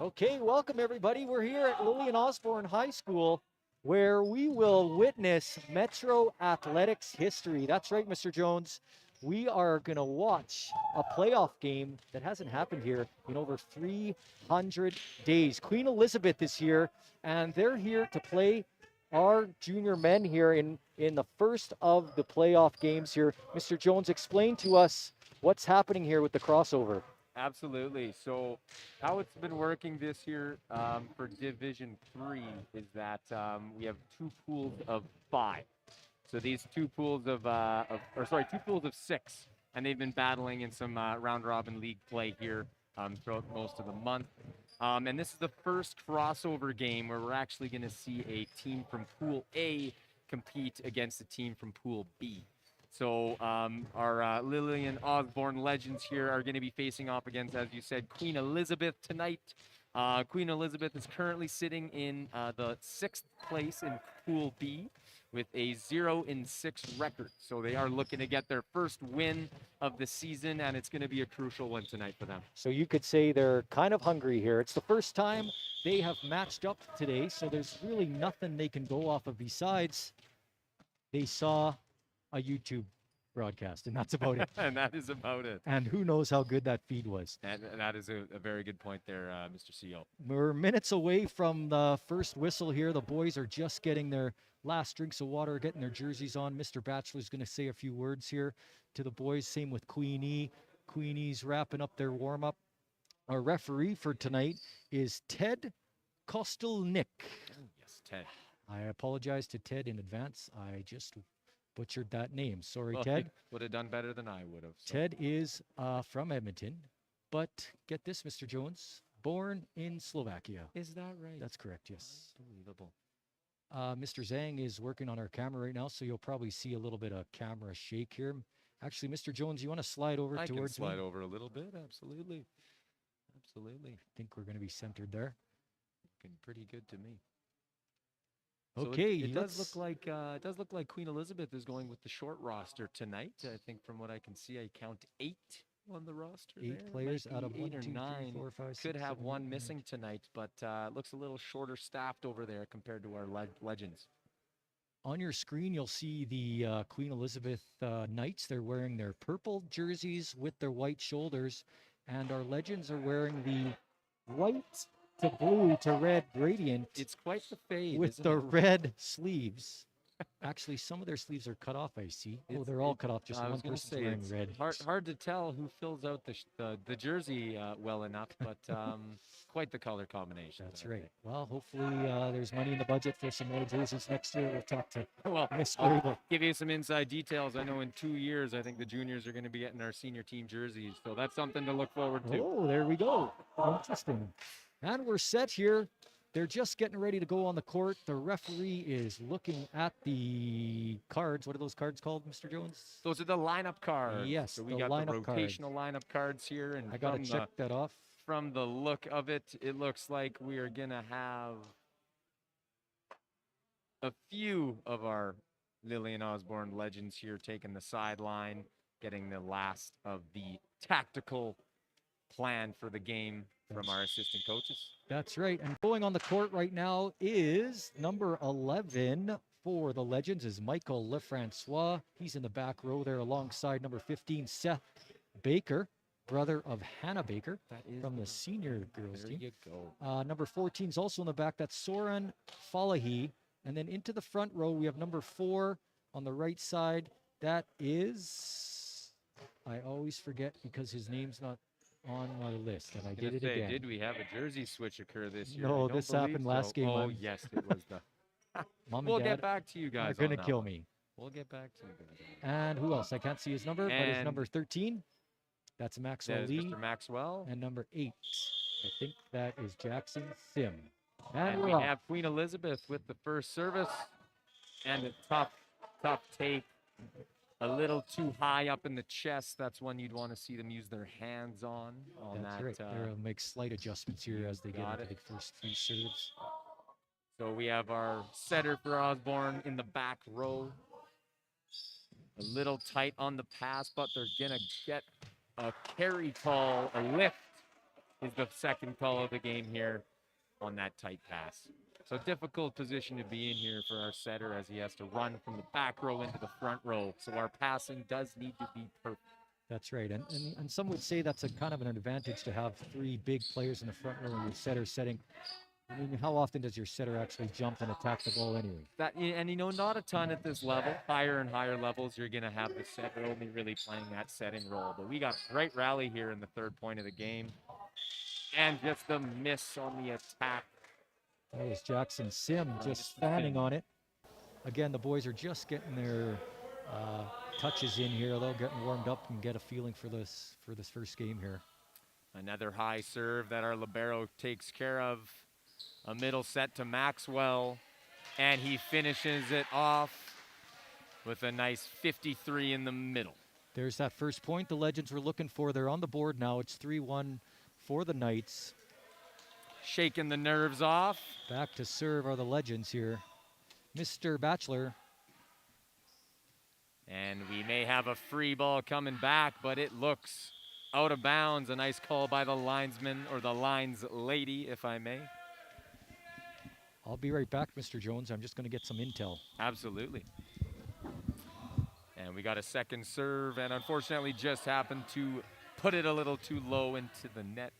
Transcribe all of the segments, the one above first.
Okay, welcome everybody. We're here at Lillian Osborne High School where we will witness Metro Athletics history. That's right, Mr. Jones. We are going to watch a playoff game that hasn't happened here in over 300 days. Queen Elizabeth is here, and they're here to play our junior men here in the first of the playoff games here. Mr. Jones, explain to us what's happening here with the crossover. Absolutely. So, how it's been working this year for Division Three is that we have two pools of five. So these two pools two pools of six, and they've been battling in some round robin league play here throughout most of the month. And this is the first crossover game where we're actually going to see a team from Pool A compete against a team from Pool B. So our Lillian Osborne legends here are going to be facing off against, as you said, Queen Elizabeth tonight. Queen Elizabeth is currently sitting in the sixth place in Pool B with a 0-6 record. So they are looking to get their first win of the season, and it's going to be a crucial one tonight for them. So you could say they're kind of hungry here. It's the first time they have matched up today, so there's really nothing they can go off of besides they saw a YouTube broadcast, and that's about it. And that is about it. And who knows how good that feed was. And that is a very good point there, Mr. CEO. We're minutes away from the first whistle here. The boys are just getting their last drinks of water, getting their jerseys on. Mr. Batchelor's going to say a few words here to the boys. Same with Queenie. Queenie's wrapping up their warm-up. Our referee for tonight is Ted Kostelnik. Oh, yes, Ted. I apologize to Ted in advance. I just butchered that name. Sorry, Well, Ted. Would have done better than I would have. So. Ted is from Edmonton, but get this, Mr. Jones, born in Slovakia. Is that right? That's correct, yes. Unbelievable. Mr. Zhang is working on our camera right now, so you'll probably see a little bit of camera shake here. Actually, Mr. Jones, you want to slide over I towards can slide me? over a little bit. Absolutely. Absolutely. I think we're going to be centered there. Looking pretty good to me. So Okay, it does look like Queen Elizabeth is going with the short roster tonight. I think from what I can see, I count 8 on the roster. Eight there. players Might out of be 1, 8 or 2, 3, 9. 4, 5, Could 6, have 7, 8, one 9. missing tonight, but looks a little shorter staffed over there compared to our legends. On your screen, you'll see the Queen Elizabeth Knights. They're wearing their purple jerseys with their white shoulders, and our legends are wearing the white to blue to red gradient It's quite the fade with isn't the it? red sleeves. Actually, some of their sleeves are cut off, I see. Oh, they're all cut off. Just I one was going to person's say wearing it's red. hard to tell who fills out the jersey well enough, but quite the color combination. That's right. Well, hopefully there's money in the budget for some more jerseys next year. We'll talk to Well, Miss I'll Grable. give you some inside details. I know in 2 years, I think the juniors are going to be getting our senior team jerseys, so that's something to look forward to. Oh, there we go. Interesting. And we're set here. They're just getting ready to go on the court. The referee is looking at the cards. What are those cards called, Mr. Jones? Those are the lineup cards. Yes, So we the got the lineup cards. rotational lineup cards here, and I got to check that off. from the look of it, it looks like we are going to have a few of our Lillian Osborne legends here taking the sideline, getting the last of the tactical plan for the game from our assistant coaches. That's right. And going on the court right now is number 11 for the Legends is Michael Lefrancois. He's in the back row there alongside number 15, Seth Baker, brother of Hannah Baker from the senior girls There team. you go. Number 14 is also in the back. That's Soren Falahi. And then into the front row, we have number 4 on the right side. That is, I always forget because his name's not on my list, and I did it again. Did we have a jersey switch occur this year? No, I don't this happened believe last so. game. Oh, yes, it was the. Mom and We'll Dad get back to you guys. are going on to that kill one. me. We'll get back to you guys. And who else? I can't see his number, but his And number 13. That's Maxwell That is Lee. Mr. Maxwell. And number 8. I think that is Jackson Sim. And we're we off. have Queen Elizabeth with the first service. And a tough take. A little too high up in the chest. That's one you'd want to see them use their hands on. That's that, right. They'll make slight adjustments here as they get got into it. the first 3 serves. So we have our setter for Osborne in the back row. A little tight on the pass, but they're going to get a carry call, a lift is the second call of the game here on that tight pass. So difficult position to be in here for our setter as he has to run from the back row into the front row. So our passing does need to be perfect. That's right. And some would say that's a kind of an advantage to have three big players in the front row and your setter setting. I mean, how often does your setter actually jump and attack the ball anyway? And not a ton at this level. Higher and higher levels, you're going to have the setter only really playing that setting role. But we got a great rally here in the third point of the game. And just the miss on the attack. That was Jackson Sim just fanning on it. Again, the boys are just getting their touches in here. They're getting warmed up and get a feeling for this first game here. Another high serve that our libero takes care of. A middle set to Maxwell, and he finishes it off with a nice 53 in the middle. There's that first point the Legends were looking for. They're on the board now. It's 3-1 for the Knights. Shaking the nerves off. Back to serve are the Legends here. Mr. Batchelor. And we may have a free ball coming back, but it looks out of bounds. A nice call by the linesman, or the lines lady, if I may. I'll be right back, Mr. Jones. I'm just going to get some intel. Absolutely. And we got a second serve, and unfortunately just happened to put it a little too low into the net.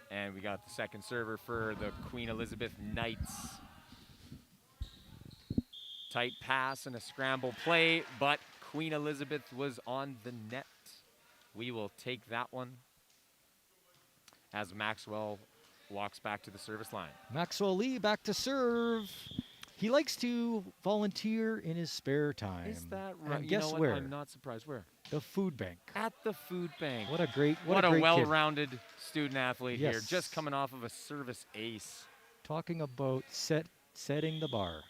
And we got the second server for the Queen Elizabeth Knights. Tight pass and a scramble play, but Queen Elizabeth was on the net. We will take that one as Maxwell walks back to the service line. Maxwell Lee back to serve. He likes to volunteer in his spare time. Is that right? And guess where? I'm not surprised. Where? The food bank. At the food bank. What a great well-rounded student athlete here, Yes. just coming off of a service ace. Talking about setting the bar.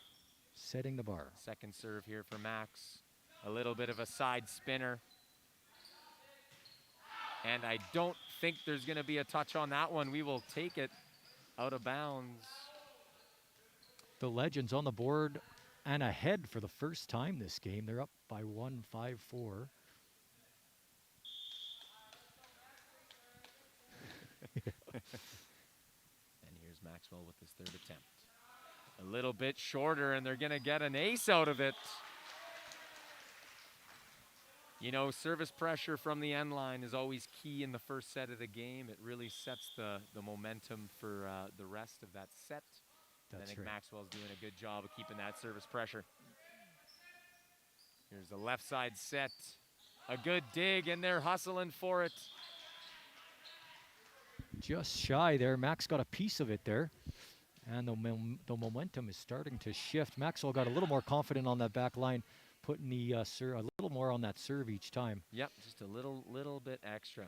Setting the bar. Second serve here for Max. A little bit of a side spinner. And I don't think there's going to be a touch on that one. We will take it out of bounds. The Legends on the board and ahead for the first time this game. They're up by 1, 5-4. And here's Maxwell with his third attempt. A little bit shorter, and they're going to get an ace out of it. You know, service pressure from the end line is always key in the first set of the game. It really sets the momentum for the rest of that set. That's I think right. Maxwell's doing a good job of keeping that service pressure. Here's the left side set. A good dig, and they're hustling for it. Just shy there. Max got a piece of it there. And the momentum is starting to shift. Maxwell got a little more confident on that back line, putting the a little more on that serve each time. Yep, just a little bit extra.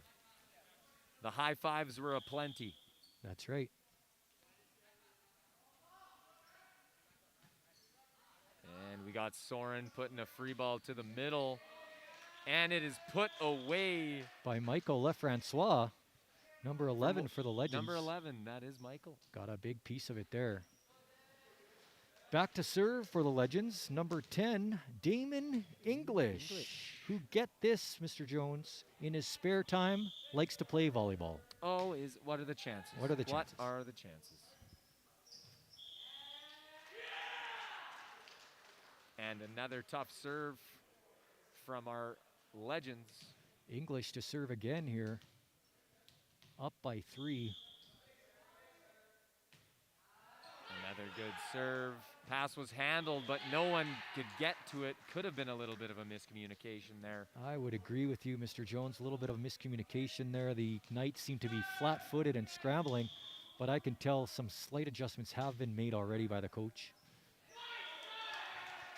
The high fives were aplenty. That's right. And we got Soren putting a free ball to the middle. And it is put away. By Michael Lefrancois, number 11 for the Legends. Number 11, that is Michael. Got a big piece of it there. Back to serve for the Legends, number 10, Damon English. Who, get this, Mr. Jones, in his spare time, likes to play volleyball. Oh, what are the chances? What are the chances? What are the chances? And another tough serve from our Legends. English to serve again here. Up by 3. Another good serve. Pass was handled, but no one could get to it. Could have been a little bit of a miscommunication there. I would agree with you, Mr. Jones. A little bit of miscommunication there. The Knights seem to be flat-footed and scrambling, but I can tell some slight adjustments have been made already by the coach.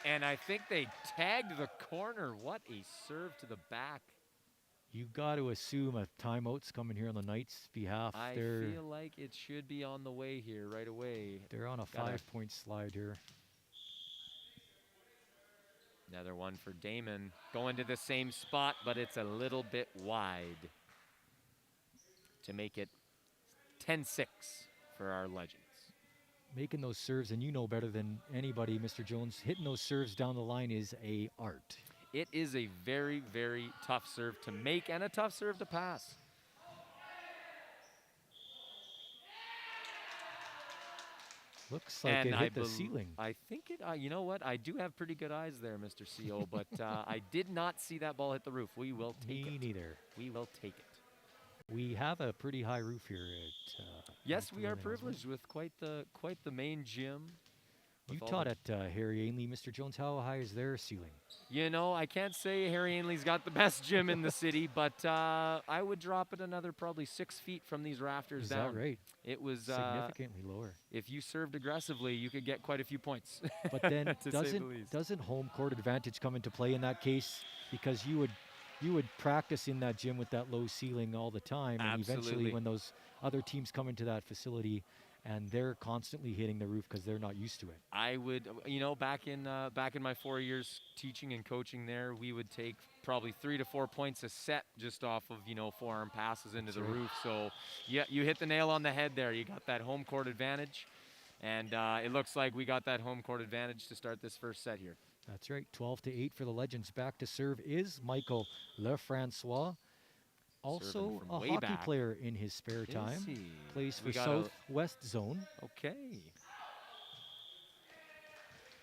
And I think they tagged the corner. What a serve to the back. You got to assume a timeout's coming here on the Knights' behalf. I feel like it should be on the way here right away. They're on a 5-point slide here. Another one for Damon. Going to the same spot, but it's a little bit wide to make it 10-6 for our Legends. making those serves, and you know better than anybody, Mr. Jones, hitting those serves down the line is a art. It is a very, very tough serve to make and a tough serve to pass. Looks like it hit the ceiling. I think it, you know what? I do have pretty good eyes there, Mr. CO, but I did not see that ball hit the roof. We will take it. Me neither. We will take it. We have a pretty high roof here at Yes, we are Lillian Osborne. privileged with quite the main gym. You with all taught the- at Harry Ainley, Mr. Jones. How high is their ceiling? You know, I can't say Harry Ainley's got the best gym in the city, but I would drop it another probably 6 feet from these rafters Is down. that right? It was Significantly lower. if you served aggressively, you could get quite a few points. But then to say the least. doesn't home court advantage come into play in that case? Because you would practice in that gym with that low ceiling all the time, and Absolutely. eventually when those other teams come into that facility and they're constantly hitting the roof because they're not used to it. I would, you know, back in my 4 years teaching and coaching there, we would take probably 3 to 4 points a set just off of, you know, forearm passes into That's the right. roof. So yeah, you hit the nail on the head there. You got that home court advantage, and it looks like we got that home court advantage to start this first set here. That's right. 12-8 for the Legends. Back to serve is Michael Lefrancois. Also from a way hockey back. player in his spare time. Is he? Plays for We got a- Southwest Zone. Okay.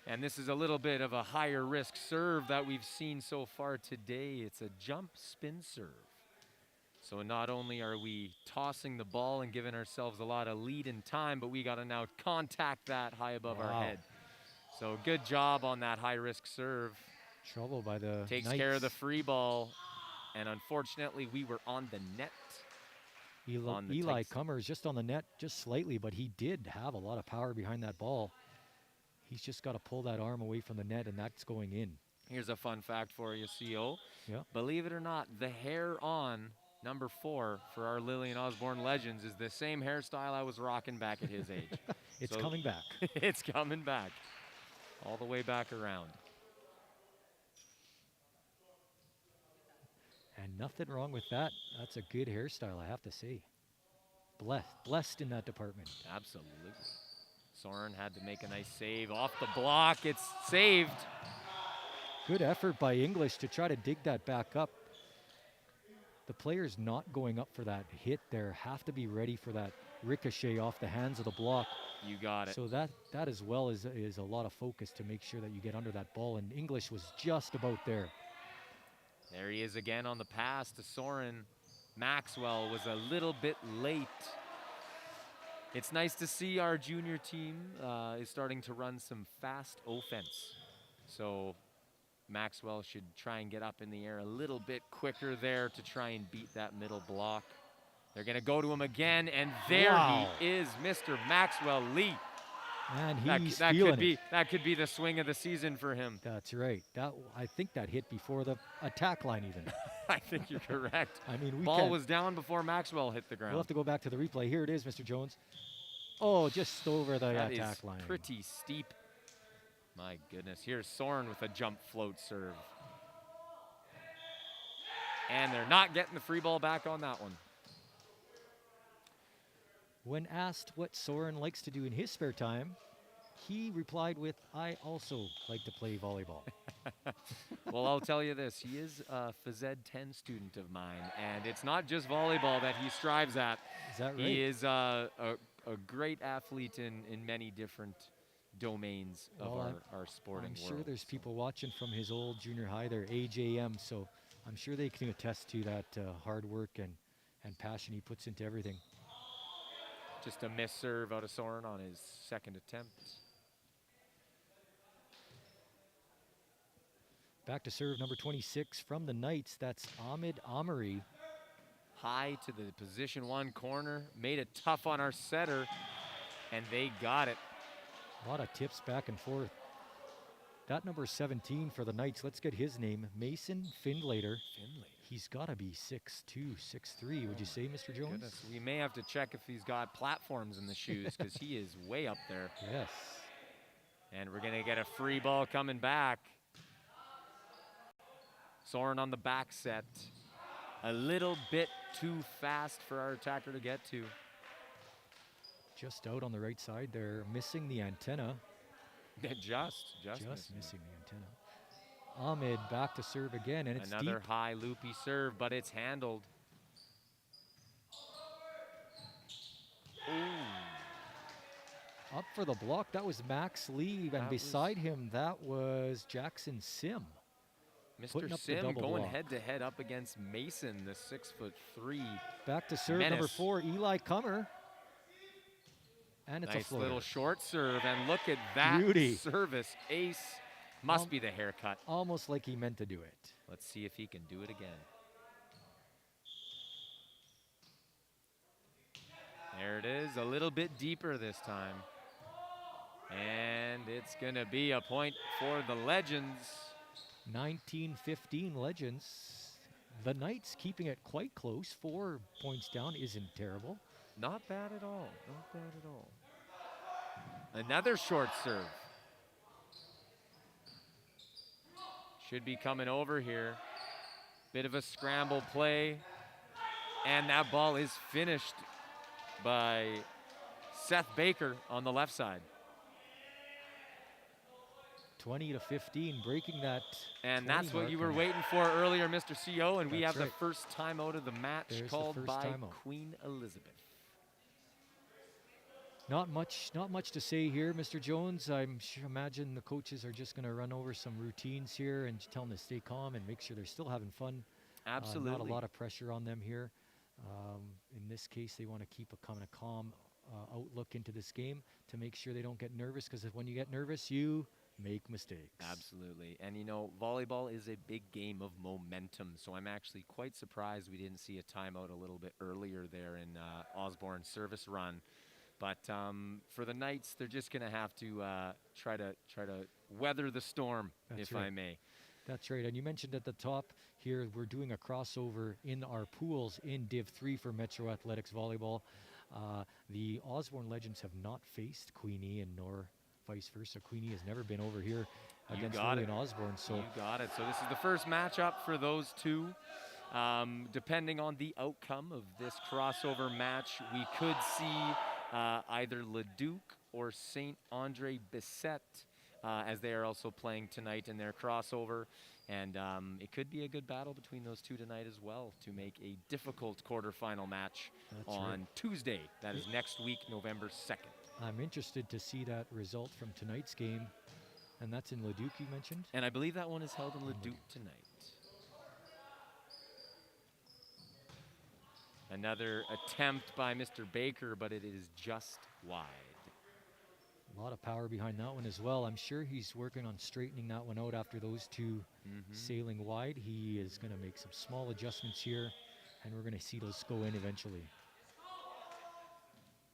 And this is a little bit of a higher risk serve that we've seen so far today. It's a jump spin serve. So not only are we tossing the ball and giving ourselves a lot of lead in time, but we got to now contact that high above our Wow. head. So good job on that high risk serve. Trouble by the Takes care of the Knights. free ball. And unfortunately, we were on the net. on the Eli tight- Cummers just on the net, just slightly, but he did have a lot of power behind that ball. He's just got to pull that arm away from the net, and that's going in. Here's a fun fact for you, CO. Yeah. Believe it or not, the hair on number 4 for our Lillian Osborne Legends is the same hairstyle I was rocking back at his age. It's So- coming back. It's coming back. All the way back around. And nothing wrong with that. That's a good hairstyle, I have to say. Blessed in that department. Absolutely. Soren had to make a nice save off the block. It's saved. Good effort by English to try to dig that back up. The players not going up for that hit there have to be ready for that ricochet off the hands of the block. You got it. So that as well is a lot of focus to make sure that you get under that ball, and English was just about there. There he is again on the pass to Soren. Maxwell was a little bit late. It's nice to see our junior team is starting to run some fast offense. So Maxwell should try and get up in the air a little bit quicker there to try and beat that middle block. They're going to go to him again, and there Wow. he is, Mr. Maxwell Lee. And That, he's that feeling could be it. that could be the swing of the season for him. That's right. I think that hit before the attack line even. I think you're correct. I mean, Ball was down before Maxwell hit the ground. We'll have to go back to the replay. Here it is, Mr. Jones. Oh, just over the That attack is line. pretty steep. My goodness. Here's Soren with a jump float serve. And they're not getting the free ball back on that one. When asked what Soren likes to do in his spare time, he replied with, "I also like to play volleyball." Well, I'll tell you this. He is a Phys Ed 10 student of mine, and it's not just volleyball that he strives at. Is that right? He is a great athlete in many different domains of Well, our sporting I'm world. sure there's people watching from his old junior high there, AJM, so I'm sure they can attest to that hard work and passion he puts into everything. Just a miss serve out of Soren on his second attempt. Back to serve number 26 from the Knights. That's Ahmed Amari. High to the position 1 corner. Made it tough on our setter, and they got it. A lot of tips back and forth. That number 17 for the Knights, let's get his name, Mason Findlater. He's got to be 6'2", 6'3", would you say, Mr. Jones? Goodness, we may have to check if he's got platforms in the shoes because he is way up there. Yes. And we're going to get a free ball coming back. Soren on the back set. A little bit too fast for our attacker to get to. Just out on the right side there, missing the antenna. just Missing the antenna. Ahmed back to serve again, and it's another deep. high loopy serve, but it's handled. Ooh. Up for the block, that was Max Lee, and That beside him, that was Jackson Sim. Putting Mr. up the Sim double going block. head-to-head up against Mason, the 6'3". Back to serve, number Menace. 4, Eli Comer. And it's a Nice floater. little short serve, and look at that Beauty. service. Ace. Must be the haircut. Almost like he meant to do it. Let's see if he can do it again. There it is, a little bit deeper this time. And it's gonna be a point for the Legends. 19-15 Legends. The Knights keeping it quite close. 4 points down isn't terrible. Not bad at all, not bad at all. Another short serve. Should be coming over here. Bit of a scramble play. And that ball is finished by Seth Baker on the left side. 20-15, breaking that. And 20 that's what mark, you were and waiting for earlier, Mr. CO, and we That's have right. the first timeout of the match There's the called first by timeout. Queen Elizabeth. Not much to say here, Mr. Jones. Imagine the coaches are just going to run over some routines here and tell them to stay calm and make sure they're still having fun. Absolutely. Not a lot of pressure on them here. In this case, they want to keep a kind of calm outlook into this game to make sure they don't get nervous, because when you get nervous, you make mistakes. Absolutely. And you know, volleyball is a big game of momentum, so I'm actually quite surprised we didn't see a timeout a little bit earlier there in Osborne's service run. But for the Knights, they're just going to have to try to weather the storm, That's if right. I may. That's right. And you mentioned at the top here, we're doing a crossover in our pools in Div 3 for Metro Athletics Volleyball. The Osborne Legends have not faced Queen Ian, nor vice versa. Queen Ian has never been over here against Lily and Osborne. So You got it. So this is the first matchup for those two. Depending on the outcome of this crossover match, we could see either Leduc or St. Andre Bissett, as they are also playing tonight in their crossover. And it could be a good battle between those two tonight as well to make a difficult quarterfinal match on Tuesday. That is next week, November 2nd. I'm interested to see that result from tonight's game. And that's in Leduc, you mentioned? And I believe that one is held in Leduc tonight. Another attempt by Mr. Baker, but it is just wide. A lot of power behind that one as well. I'm sure he's working on straightening that one out after those two sailing wide. He is going to make some small adjustments here, and we're going to see those go in eventually.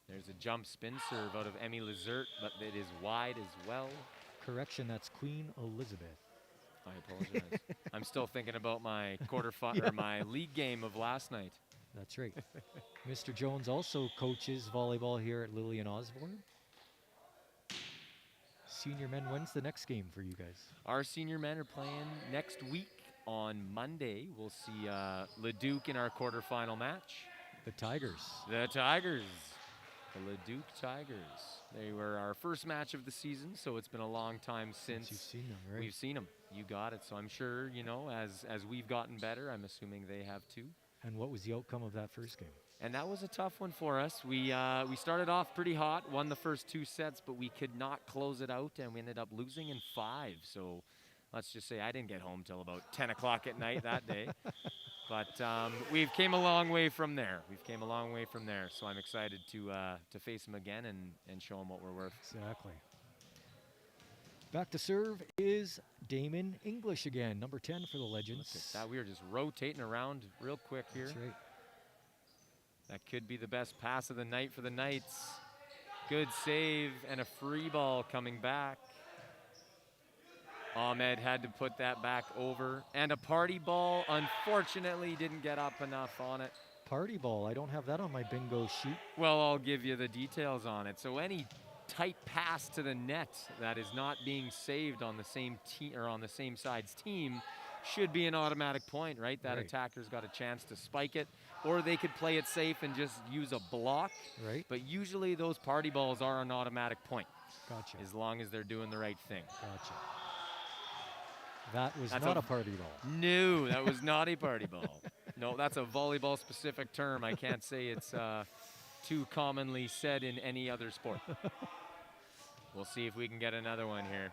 There's a jump spin serve out of Emmy Lazert, but it is wide as well. Correction, that's Queen Elizabeth. I apologize. I'm still thinking about my or my league game of last night. That's right. Mr. Jones also coaches volleyball here at Lily and Osborne. Senior men, when's the next game for you guys? Our senior men are playing next week on Monday. We'll see Leduc in our quarterfinal match. The Tigers. The Tigers. The Leduc Tigers. They were our first match of the season, so it's been a long time since you've seen them, right? we've seen them. You got it. So I'm sure, you know, as we've gotten better, I'm assuming they have too. And what was the outcome of that first game? And that was a tough one for us. We started off pretty hot, won the first 2 sets, but we could not close it out, and we ended up losing in 5. So let's just say I didn't get home till about 10 o'clock at night that day. But we've came a long way from there. So I'm excited to face them again and show them what we're worth. Exactly. Back to serve is Damon English again, number 10 for the Legends. Look at that. We are just rotating around real quick here. That's right. That could be the best pass of the night for the Knights. Good save and a free ball coming back. Ahmed had to put that back over. And a party ball, unfortunately, didn't get up enough on it. Party ball, I don't have that on my bingo sheet. Well, I'll give you the details on it. So any tight pass to the net that is not being saved on the same team or on the same side's team should be an automatic point, right? That Right. attacker's got a chance to spike it, or they could play it safe and just use a block. Right. But usually those party balls are an automatic point, Gotcha. as long as they're doing the right thing. Gotcha. That was That's not a- a party ball. No, that was not a party ball. No, that's a volleyball specific term. I can't say it's too commonly said in any other sport. We'll see if we can get another one here.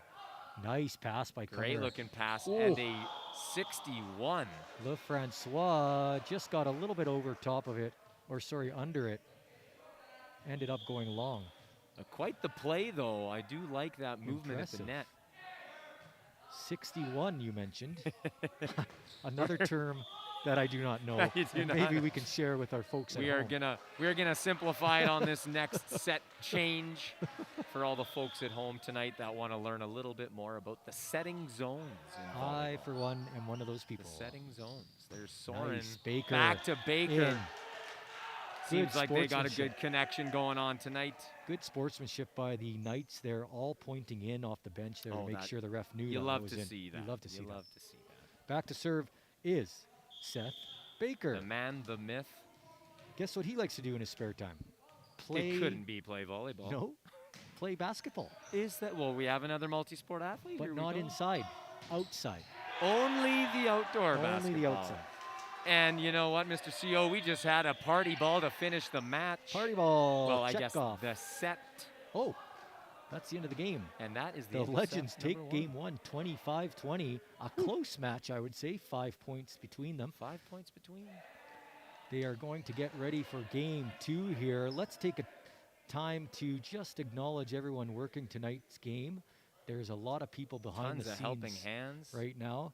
Nice pass by Great Kamara. looking pass Ooh. and a 61. LeFrancois just got a little bit over top of it, or sorry, under it. Ended up going long. Quite the play, though. I do like that movement at Impressive. the net. 61, you mentioned. Another term that I do not know. You do and not. maybe we can share with our folks We at are home. gonna simplify it on this next set change for all the folks at home tonight that want to learn a little bit more about the setting zones. In I, volleyball. for one, am one of those people. The setting zones. There's Soren Nice. Baker back to Baker. in. Seems Good like they got a sportsmanship. good connection going on tonight. Good sportsmanship by the Knights. They're all pointing in off the bench there Oh, to make that- sure the ref knew You that love was to in. see that. You love to see You that. love to see that. Back to serve is Seth Baker. The man, the myth. Guess what he likes to do in his spare time? Play. It couldn't be play volleyball. No. Play basketball, Is that well? We have another multi-sport athlete. but Here we not go. inside. Outside. Only the outdoor Only basketball. the outside. And you know what, Mr. CO? We just had a party ball to finish the match. Party ball. Well, I check guess off. the set, Oh, that's the end of the game. and that is the, The end of Legends set take number one. game one, 25-20. A close match, I would say. 5 points between them. 5 points between. They are going to get ready for game two here. Let's take a time to just acknowledge everyone working tonight's game. There's a lot of people behind Tons the of scenes helping hands. right now.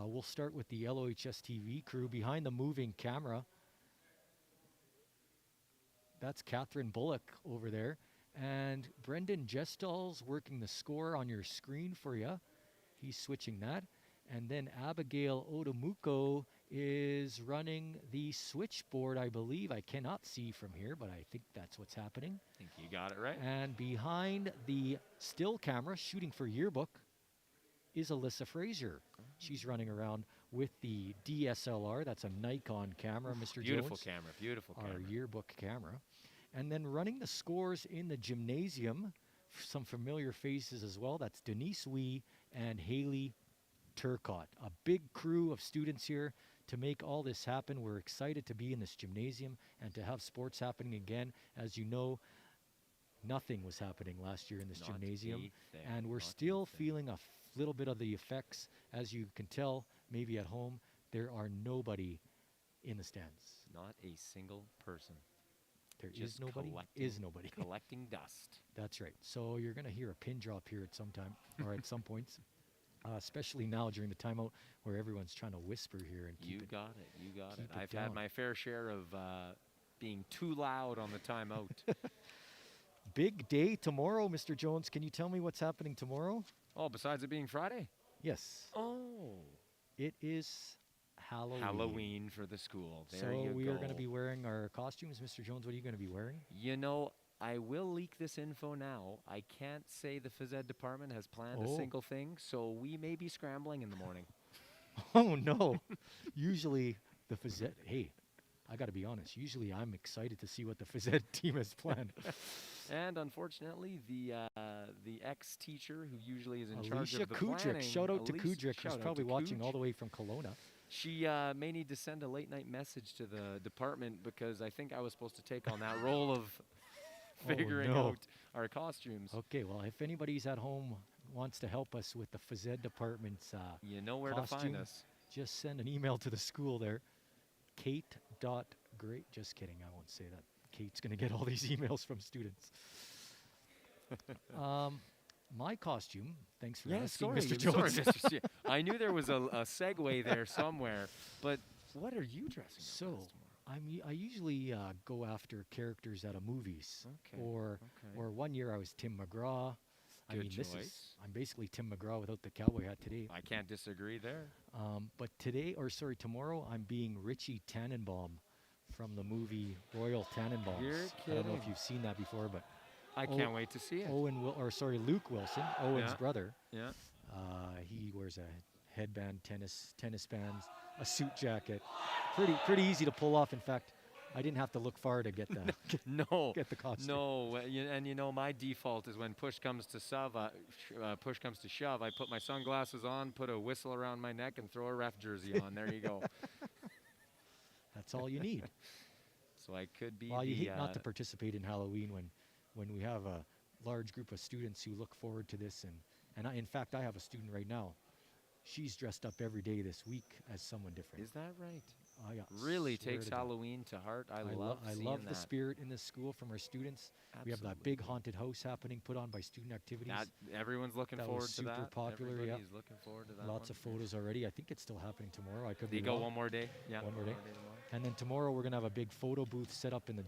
We'll start with the LOHS TV crew behind the moving camera. That's Catherine Bullock over there. And Brendan Gestall's working the score on your screen for you. He's switching that. And then Abigail Otomuko is running the switchboard, I believe. I cannot see from here, but I think that's what's happening. I think you got it right. And behind the still camera, shooting for yearbook, is Alyssa Frazier. She's running around with the DSLR. That's a Nikon camera, Mr. Beautiful Jones. camera. Beautiful Our camera. yearbook camera. And then running the scores in the gymnasium, some familiar faces as well. That's Denise Wee and Haley Turcott. A big crew of students here to make all this happen. We're excited to be in this gymnasium and to have sports happening again. As you know, nothing was happening last year in this Not a gymnasium. thing, And we're not a still thing. feeling a little bit of the effects. As you can tell, maybe at home, there are nobody in the stands. Not a single person. There is Just nobody. collecting- Is nobody. Collecting dust. That's right. So you're going to hear a pin drop here at some time or at some points, especially now during the timeout where everyone's trying to whisper here and You keep it. got it. You got it. keep it I've down. had my fair share of being too loud on the timeout. Big day tomorrow, Mr. Jones. Can you tell me what's happening tomorrow? Oh, besides it being Friday. Yes, Oh. it is Halloween. Halloween for the school. There So you we go. are going to be wearing our costumes. Mr. Jones, what are you going to be wearing? You know, I will leak this info now. I can't say the phys ed department has planned Oh. a single thing, so we may be scrambling in the morning. Oh, no. Usually the phys ed, hey, I got to be honest. Usually I'm excited to see what the phys ed team has planned. And unfortunately, the ex-teacher who usually is in charge Alicia of the Kudrick. planning, Shout out to Alicia- Kudrick, shout who's out probably to watching all Kuj. the way from Kelowna. She may need to send a late night message to the department because I think I was supposed to take on that role of figuring no. out our costumes. Okay, well, if anybody's at home wants to help us with the phys ed department's, You know where to Costume. find us. just send an email to the school there. Kate.great. Just kidding. I won't say that. Kate's going to get all these emails from students. My costume, thanks for asking, Mr. Jones. Mr. C. I knew there was a segue there somewhere, but what are you dressing up So, as tomorrow? I usually go after characters out of movies. Okay, Or okay. or one year I was Tim McGraw. I Good mean, this is choice. I'm basically Tim McGraw without the cowboy hat today. I can't disagree there. But today, or sorry, tomorrow, I'm being Richie Tannenbaum from the movie Royal Tannenbaums. You're I don't know if kidding. you've seen that before, but I Oh, can't wait to see it. Luke Wilson, Owen's Yeah. brother. Yeah. He wears a headband, tennis bands, a suit jacket. Pretty easy to pull off. In fact, I didn't have to look far to get the No, get the costume. no, and you know my default is when push comes to shove, I put my sunglasses on, put a whistle around my neck, and throw a ref jersey on. There you go. That's all you need. So I could be. Well, you the, hate not to participate in Halloween when we have a large group of students who look forward to this, and in fact, I have a student right now. She's dressed up every day this week as someone different. Is that right? Yeah, Really swear takes to God. Halloween to heart. I love the that. spirit in this school from our students. We have that big haunted house happening, put on by student activities. Everyone's looking That forward was to super that. popular, yeah. Everybody's looking forward to that. Lots of photos already. I think it's still happening tomorrow. I could They be go wrong. one more day. Yeah, One more day. tomorrow. And then tomorrow we're gonna have a big photo booth set up in the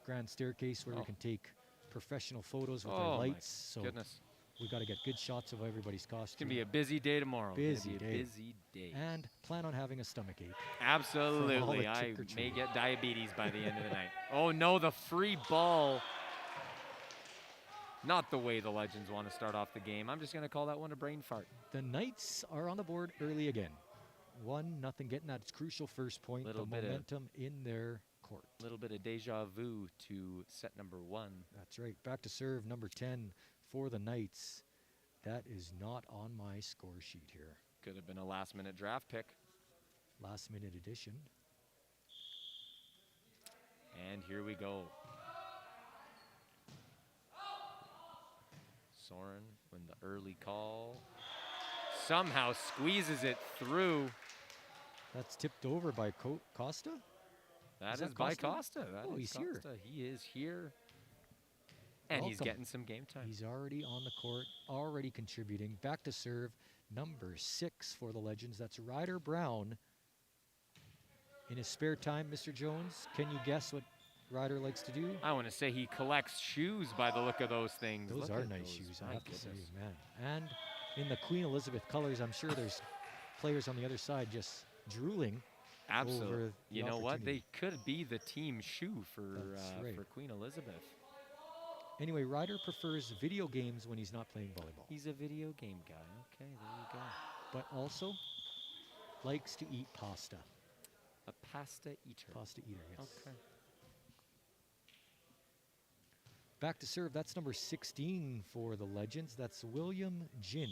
grand staircase where we can take professional photos with our my lights. So Goodness, we got to get good shots of everybody's it's costume. gonna be a busy day tomorrow. Busy Gonna be a day. busy day. And plan on having a stomach ache. Absolutely, I may trick-or-treat. get diabetes by the end of the night. Oh no, the free ball. Not the way the Legends want to start off the game. I'm just gonna call that one a brain fart. The Knights are on the board early again. 1-0, getting that crucial first point. Little the bit of- momentum in their court. A little bit of deja vu to set number 1. That's right. Back to serve number 10 for the Knights. That is not on my score sheet here. Could have been a last-minute draft pick. Last minute edition. And here we go. Soren, when the early call, somehow squeezes it through. That's tipped over by Costa. That Is is that by Costa? Costa. That Oh, is he's here. Costa. He is here. And he's Welcome. getting some game time. He's already on the court, already contributing. Back to serve number 6 for the Legends. That's Ryder Brown. In his spare time, Mr. Jones, can you guess what Ryder likes to do? I want to say he collects shoes by the look of those things. Those Look are at nice those. shoes, I My have to say, goodness. man. And in the Queen Elizabeth colors, I'm sure there's players on the other side just drooling. Absolutely. over the You know what? opportunity. They could be the team shoe for That's right. for Queen Elizabeth. Anyway, Ryder prefers video games when he's not playing volleyball, He's a video game guy. Okay, there you go. but also likes to eat pasta. A pasta eater. Pasta eater, yes. Okay. Back to serve. That's number 16 for the Legends. That's William Jin,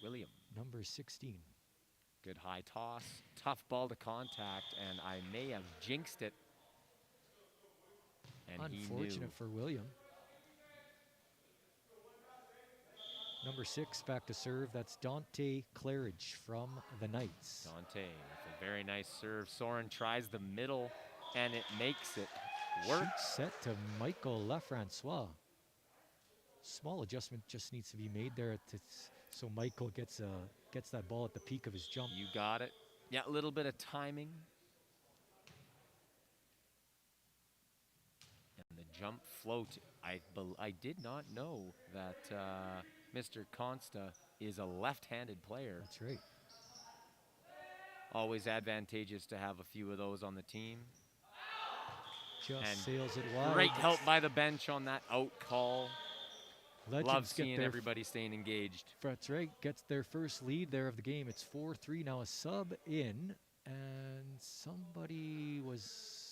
William. number 16. Good high toss. Tough ball to contact, and I may have jinxed it. And he knew. Unfortunate for William. Number 6 back to serve. That's Dante Claridge from the Knights. Dante with a very nice serve. Soren tries the middle, and it makes it work. Shoot set to Michael Lafrancois. Small adjustment just needs to be made there so Michael gets that ball at the peak of his jump. You got it. Yeah, a little bit of timing. And the jump float. I did not know that Mr. Consta is a left-handed player. That's right. Always advantageous to have a few of those on the team. Just And sails it wide. Great help by the bench on that out call. Legends Love get seeing their everybody staying engaged. That's right. Gets their first lead there of the game. It's 4-3 now. A sub in, and somebody was.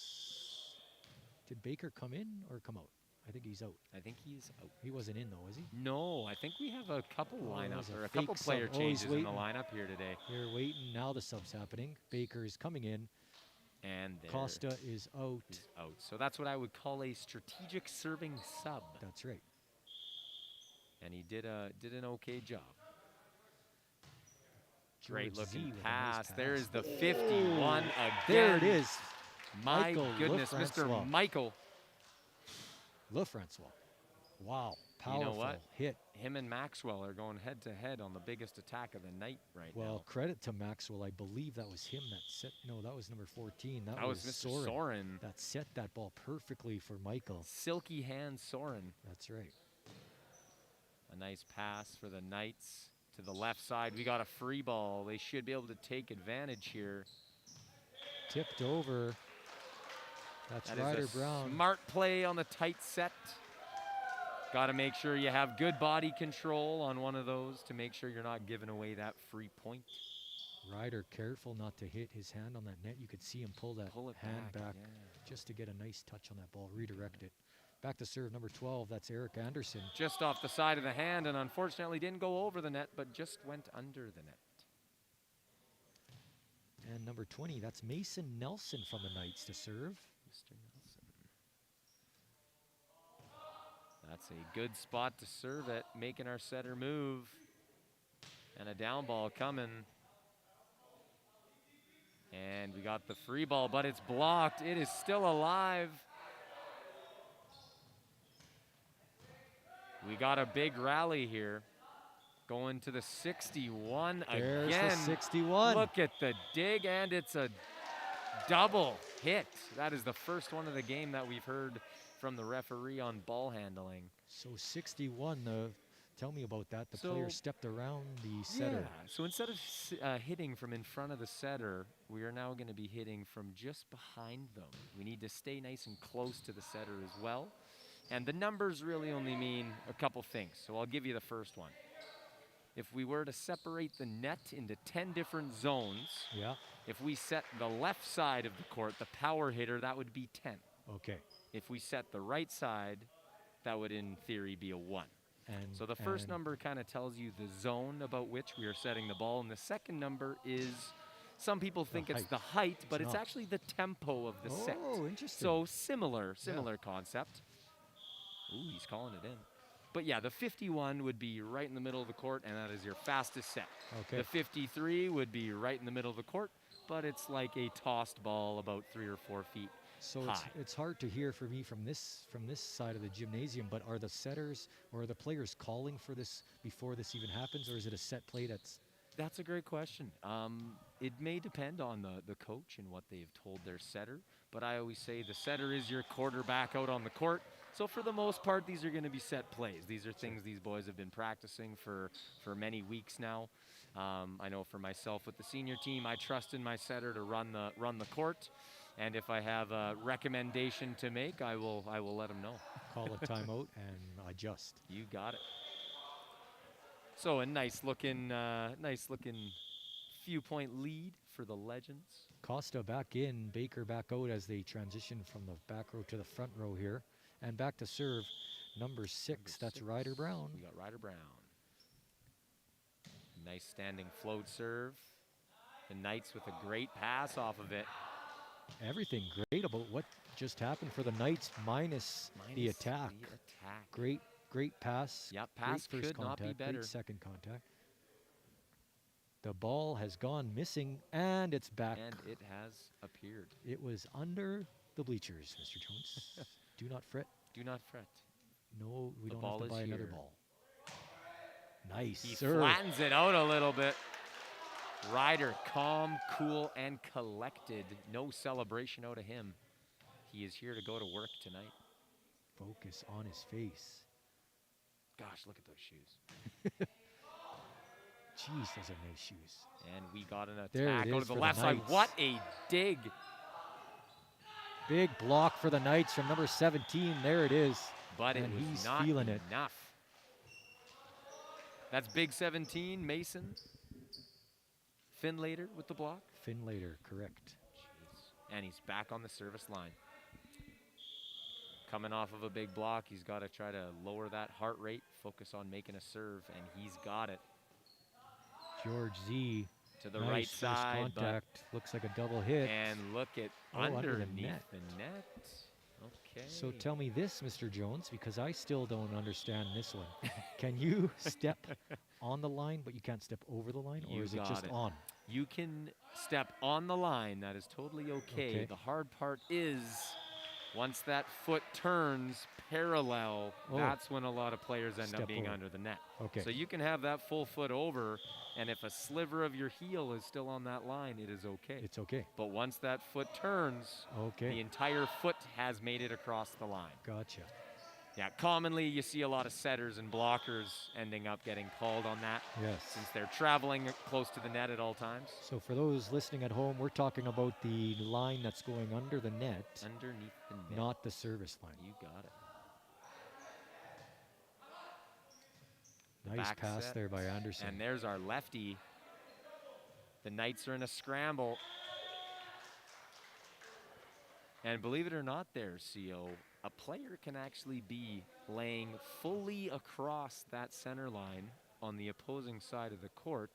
Did Baker come in or come out? I think he's out. I think he's out. He wasn't in though, was he? No, I think we have a couple Oh, lineups there's a or a couple fake player sub. Oh, he's changes in the waiting. lineup here today. They're waiting. Now the sub's happening. Baker is coming in. And there Costa is out. he's out. So that's what I would call a strategic serving sub. That's right. And he did an okay job. Great George Z looking with a nice pass. There's the 51 again. There it is. My Michael goodness, Lefrancois. Mr. Michael. Lefrancois. Wow. You Powerful know what? hit. Him and Maxwell are going head to head on the biggest attack of the night right Well, now. credit to Maxwell. I believe that was him that set. No, that was number 14. That That was Mr. Soren. That set that ball perfectly for Michael. Silky hand Soren. That's right. A nice pass for the Knights to the left side. We got a free ball. They should be able to take advantage here. Tipped over. That's That Ryder is a Brown. smart play on the tight set. Got to make sure you have good body control on one of those to make sure you're not giving away that free point. Ryder careful not to hit his hand on that net. You could see him pull that Pull it hand back yeah. just to get a nice touch on that ball, redirect it. Back to serve number 12, that's Eric Anderson. Just off the side of the hand, and unfortunately didn't go over the net, but just went under the net. And number 20, that's Mason Nelson from the Knights to serve. Mr. Nelson. That's a good spot to serve it, making our setter move. And a down ball coming. And we got the free ball, but it's blocked. It is still alive. We got a big rally here. Going to the 61 There's again. the 61. Look at the dig, and it's a double hit. That is the first one of the game that we've heard from the referee on ball handling. So 61, tell me about that. The So- player stepped around the setter. Yeah, so instead of hitting from in front of the setter, we are now going to be hitting from just behind them. We need to stay nice and close to the setter as well. And the numbers really only mean a couple things. So I'll give you the first one. If we were to separate the net into 10 different zones, Yeah, if we set the left side of the court, the power hitter, that would be 10. okay. If we set the right side, that would in theory be a 1. And So the first and number kind of tells you the zone about which we are setting the ball, and the second number is, some people think it's height. the height, but it's not. actually the tempo of the set. Oh, interesting. So similar concept. Ooh, he's calling it in. But yeah, the 51 would be right in the middle of the court, and that is your fastest set. okay. The 53 would be right in the middle of the court, but it's like a tossed ball about 3 or 4 feet. So high. it's hard to hear for me from this side of the gymnasium, but are the setters or are the players calling for this before this even happens, or is it a set play that's That's a great question. It may depend on the coach and what they've told their setter, but I always say the setter is your quarterback out on the court. So for the most part, these are going to be set plays. These are things these boys have been practicing for many weeks now. I know for myself with the senior team, I trust in my setter to run the court, and if I have a recommendation to make, I will let them know. call a timeout and adjust? You got it. So a nice looking few point lead for the Legends. Costa back in, Baker back out as they transition from the back row to the front row here. And back to serve number 6, that's 6. Ryder Brown. We got Ryder Brown. Nice standing float serve. The Knights with a great pass off of it. Everything great about what just happened for the Knights minus the attack. Great pass. Yep, great pass first could not be contact, better. Great second contact. The ball has gone missing, and it's back. And it has appeared. It was under the bleachers, Mr. Jones. Do not fret. Do not fret. No, we The don't ball have to is buy another here. ball. Nice He serve. flattens it out a little bit. Ryder, calm, cool, and collected. No celebration out of him. He is here to go to work tonight. Focus on his face. Gosh, look at those shoes. Jeez, those are nice shoes. And we got an There it attack out is of the for the left side. Knights. What a dig. Big block for the Knights from number 17. There it is. But it And was he's not feeling it. enough. That's big 17, Mason. Finlater with the block. Finlater, correct. Jeez. And he's back on the service line. Coming off of a big block, he's got to try to lower that heart rate, focus on making a serve, and he's got it. George Z. To the nice right first side, but contact. Looks like a double hit. and look at Under the underneath net. the net. Okay. So tell me this, Mr. Jones, because I still don't understand this one. Can you step on the line, but you can't step over the line, or You is it got just it. on? You can step on the line. That is totally okay. Okay. The hard part is once that foot turns parallel, Oh. that's when a lot of players end Step up being over. under the net. Okay. So you can have that full foot over, and if a sliver of your heel is still on that line, it is okay. It's okay. But once that foot turns, the Okay. entire foot has made it across the line. Gotcha. Yeah, commonly you see a lot of setters and blockers ending up getting called on that Yes. since they're traveling close to the net at all times. So for those listening at home, we're talking about the line that's going under the net, Underneath the net. not the service line. You got it. Nice Back pass set. there by Anderson. And there's our lefty. The Knights are in a scramble. And believe it or not there, CO, a player can actually be laying fully across that center line on the opposing side of the court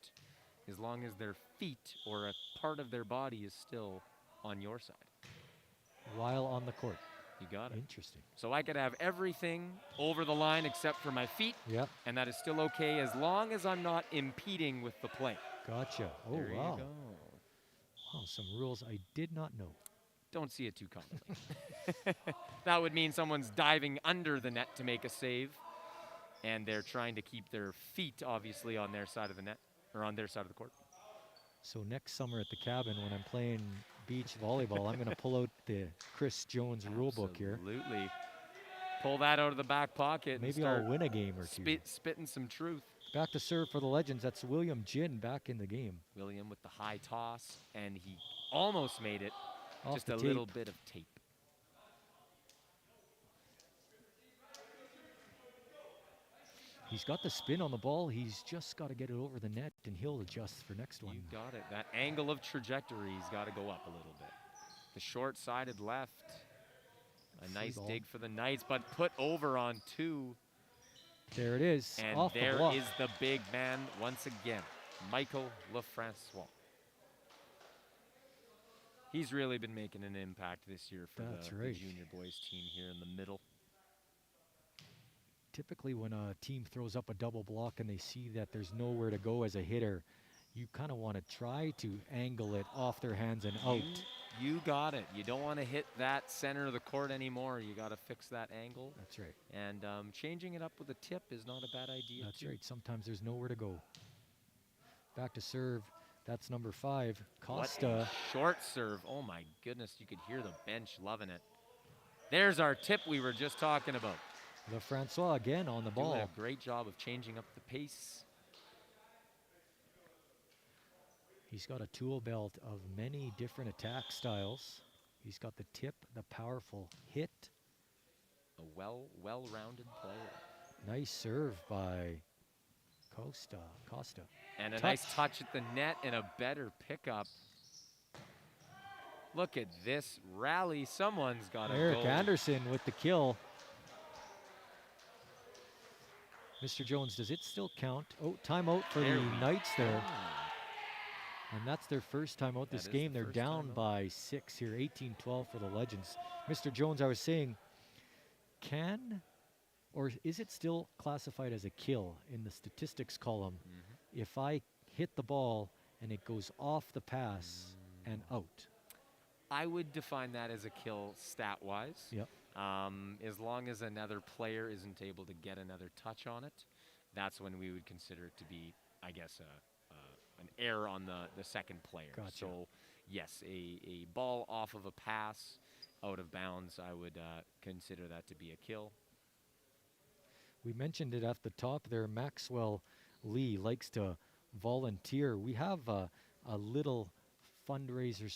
as long as their feet or a part of their body is still on your side. While on the court. You got it. Interesting. So I could have everything over the line except for my feet, Yep. and that is still okay as long as I'm not impeding with the play. Gotcha. Oh, There wow. you go. Wow, some rules I did not know. Don't see it too commonly. That would mean someone's diving under the net to make a save, and they're trying to keep their feet obviously on their side of the net, or on their side of the court. So next summer at the cabin when I'm playing beach volleyball, I'm going to pull out the Chris Jones rule book here. Absolutely. Pull that out of the back pocket. Maybe and I'll start win a game or two. spitting some truth. Back to serve for the Legends. That's William Jin back in the game. William with the high toss, and he almost made it. Off Just the a tape. little bit of tape. He's got the spin on the ball. He's just got to get it over the net, and he'll adjust for next one. You got it. That angle of trajectory's got to go up a little bit. The short-sided left. A nice ball. dig for the Knights, but put over on two. There it is. And off the there block. is the big man once again, Michael Lefrancois. He's really been making an impact this year for That's the right. junior boys team here in the middle. Typically when a team throws up a double block and they see that there's nowhere to go as a hitter, you kind of want to try to angle it off their hands and out. You got it. You don't want to hit that center of the court anymore. You got to fix that angle. That's right. And changing it up with a tip is not a bad idea. That's too. right. Sometimes there's nowhere to go. Back to serve. That's number 5, What Costa. a short serve. Oh my goodness, you could hear the bench loving it. There's our tip we were just talking about. Lefrancois again on the ball. Doing a great job of changing up the pace. He's got a tool belt of many different attack styles. He's got the tip, the powerful hit. A well-rounded player. Nice serve by Costa. And a Touch. nice touch at the net and a better pickup. Look at this rally. Someone's got to Eric go. Anderson with the kill. Mr. Jones, does it still count? Oh, timeout for There the we Knights there. go. And that's their first timeout this That is game. the They're first down timeout. by 6 here, 18-12 for the Legends. Mr. Jones, I was saying, or is it still classified as a kill in the statistics column if I hit the ball and it goes off the pass and out? I would define that as a kill stat-wise. Yep. As long as another player isn't able to get another touch on it, that's when we would consider it to be, I guess, an error on the second player. Gotcha. So, yes, a ball off of a pass out of bounds, I would consider that to be a kill. We mentioned it at the top there. Maxwell Lee likes to volunteer. We have a little fundraiser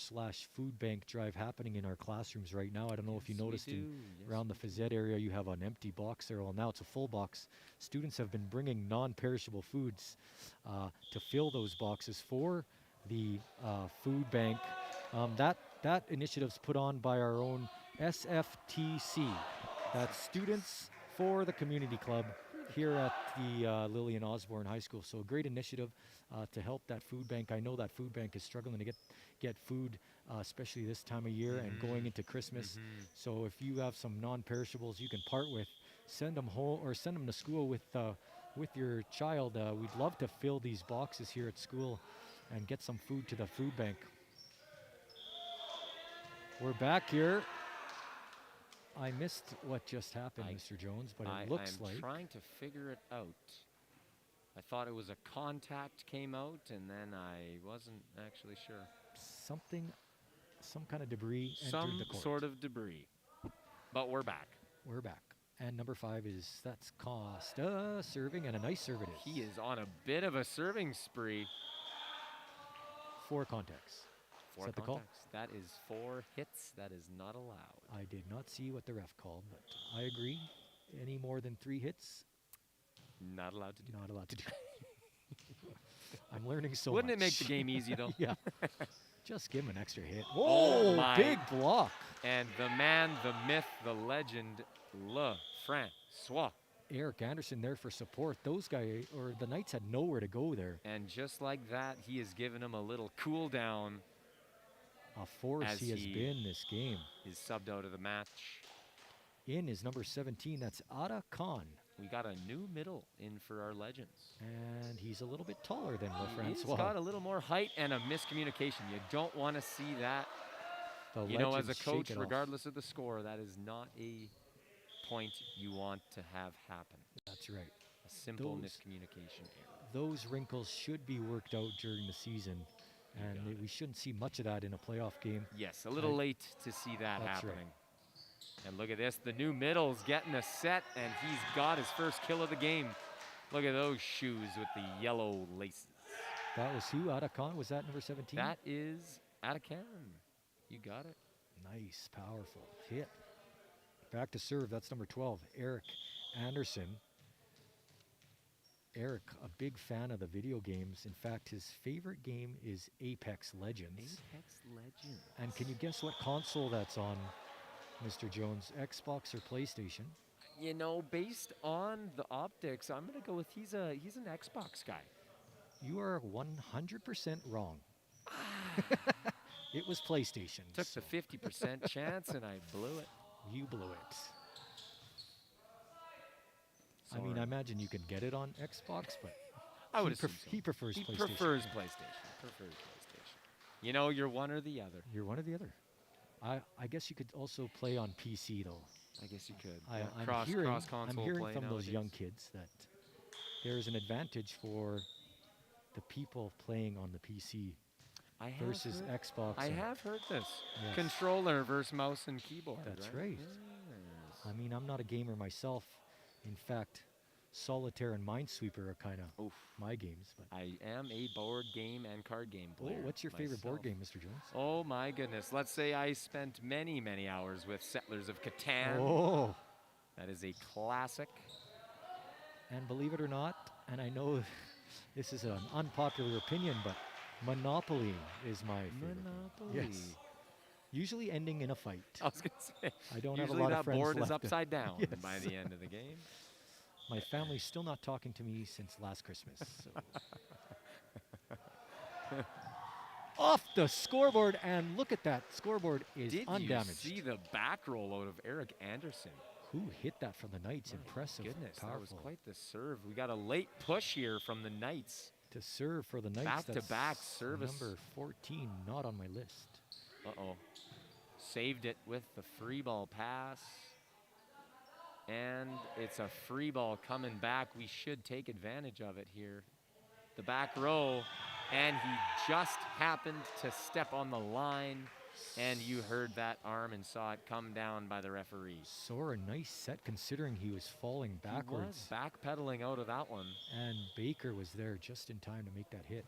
/ food bank drive happening in our classrooms right now. I don't know if you Yes, we noticed do. Yes, around the we phys ed area, you have an empty box there. Well, now it's a full box. Students have been bringing non-perishable foods to fill those boxes for the food bank. That initiative's put on by our own SFTC. That's Students for the Community Club here at the Lillian Osborne High School. So a great initiative to help that food bank. I know that food bank is struggling to get food, especially this time of year and going into Christmas. So if you have some non-perishables you can part with, send them home or send them to school with your child. We'd love to fill these boxes here at school and get some food to the food bank. We're back here. I missed what just happened, Mr. Jones, but it looks I'm like trying to figure it out. I thought it was a contact came out, and then I wasn't actually sure. some kind of debris entered Some the court. sort of debris. But we're back. We're back. And number 5 that's Costa serving, and a nice serve it is. He is on a bit of a serving spree. 4 contacts. Is that the call? That is 4 hits. That is not allowed. I did not see what the ref called, but I agree. Any more than 3 hits, Not allowed to do. not allowed to do. I'm learning so Wouldn't much. it make the game easy, though? Yeah. Just give him an extra hit. Oh, Oh, my. big block. And the man, the myth, the legend, Le Francois. Eric Anderson there for support. Those guys, or the Knights had nowhere to go there. And just like that, he has given him a little cool down. A force As he has he- been this game. He's subbed out of the match. In is number 17. That's Ada Khan. We got a new middle in for our legends. And he's a little bit taller than He's LaFrancois. got a little more height and a miscommunication. You don't want to see that. The You know, as a legends shake coach, it off. regardless of the score, that is not a point you want to have happen. That's right. A simple Those- miscommunication error. Those wrinkles should be worked out during the season. And got it. we shouldn't see much of that in a playoff game. Yes, a little late to see that That's right. happening. And look at this, the new middle's getting a set, and he's got his first kill of the game. Look at those shoes with the yellow laces. That was who? Ada Khan? Was that number 17? That is Atakan. You got it. Nice, powerful hit. Back to serve. That's number 12, Eric Anderson. Eric, a big fan of the video games. In fact, his favorite game is Apex Legends. Apex Legends. And can you guess what console that's on, Mr. Jones? Xbox or PlayStation? You know, based on the optics, I'm gonna go with he's an Xbox guy. You are 100% wrong. It was PlayStation. Took so the 50% chance and I blew it. you blew it. I mean, Sorry. I imagine you can get it on Xbox, but I would he, assume so. he prefers He PlayStation. prefers PlayStation. Prefers PlayStation. You know, you're one or the other. You're one or the other. I guess you could also play on PC though. I guess you could. I, Yeah, I'm cross hearing, console I'm hearing play from those young nowadays. kids that there's an advantage for the people playing on the PC I have versus heard, Xbox. I and- have heard this. Yes. Controller versus mouse and keyboard. That's right. right. Yes. I mean, I'm not a gamer myself. In fact, Solitaire and Minesweeper are kind of Oof. my games. But I am a board game and card game oh, player. what's your favorite board myself. game, Mr. Jones? Oh my goodness. Let's say I spent many, many hours with Settlers of Catan. Oh, That is a classic. and believe it or not, and I know this is an unpopular opinion, but Monopoly is my favorite. Monopoly. Yes. Usually ending in a fight. I was going to say. I don't have a Usually lot that of friends board is left. upside down Yes. by the end of the game. My family's still not talking to me since last Christmas. So. Off the scoreboard, and look at that. Scoreboard is Did undamaged. you see the back roll out of Eric Anderson? Who hit that from the Knights? My Impressive. Goodness, that was Powerful. quite the serve. We got a late push here from the Knights. To serve for the Knights. Back-to-back that's service. Number 14, not on my list. Uh-oh. Saved it with the free ball pass. And it's a free ball coming back. We should take advantage of it here. The back row. And he just happened to step on the line. And you heard that arm and saw it come down by the referee. Saw a nice set considering he was falling backwards. He was backpedaling out of that one. And Baker was there just in time to make that hit.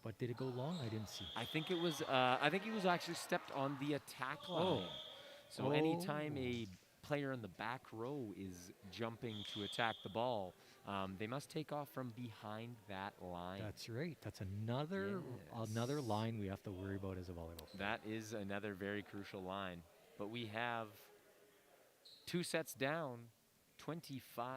But did it go long? I didn't see. I think it was. I think he was actually stepped on the attack line. So anytime a player in the back row is jumping to attack the ball, they must take off from behind that line. That's right. That's another Yes. line we have to worry about as a volleyball player. That is another very crucial line. But we have 2 sets down,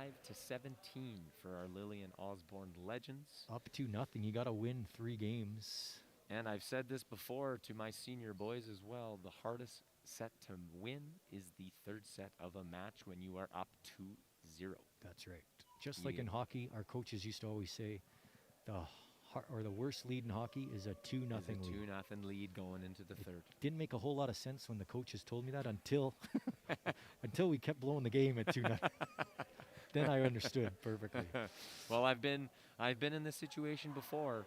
25-17 for our Lillian Osborne Legends. Up to nothing. You got to win 3 games. And I've said this before to my senior boys as well, the hardest set to win is the 3rd set of a match when you are up 2-0. That's right. Just like Yeah. in hockey, our coaches used to always say, the worst lead in hockey is a 2-0 There's a lead. 2-0 lead going into the 3rd. Didn't make a whole lot of sense when the coaches told me that until until we kept blowing the game at 2-0. Then I understood perfectly. Well, I've been in this situation before.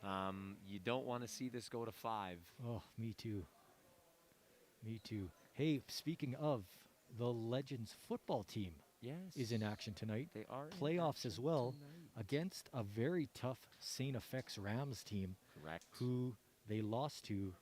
You don't want to see this go to 5. Oh, me too. Me too. Hey, speaking of, the Legends football team Yes. is in action tonight. They are in Playoffs as action well tonight. against a very tough St. FX Rams team Correct. who they lost to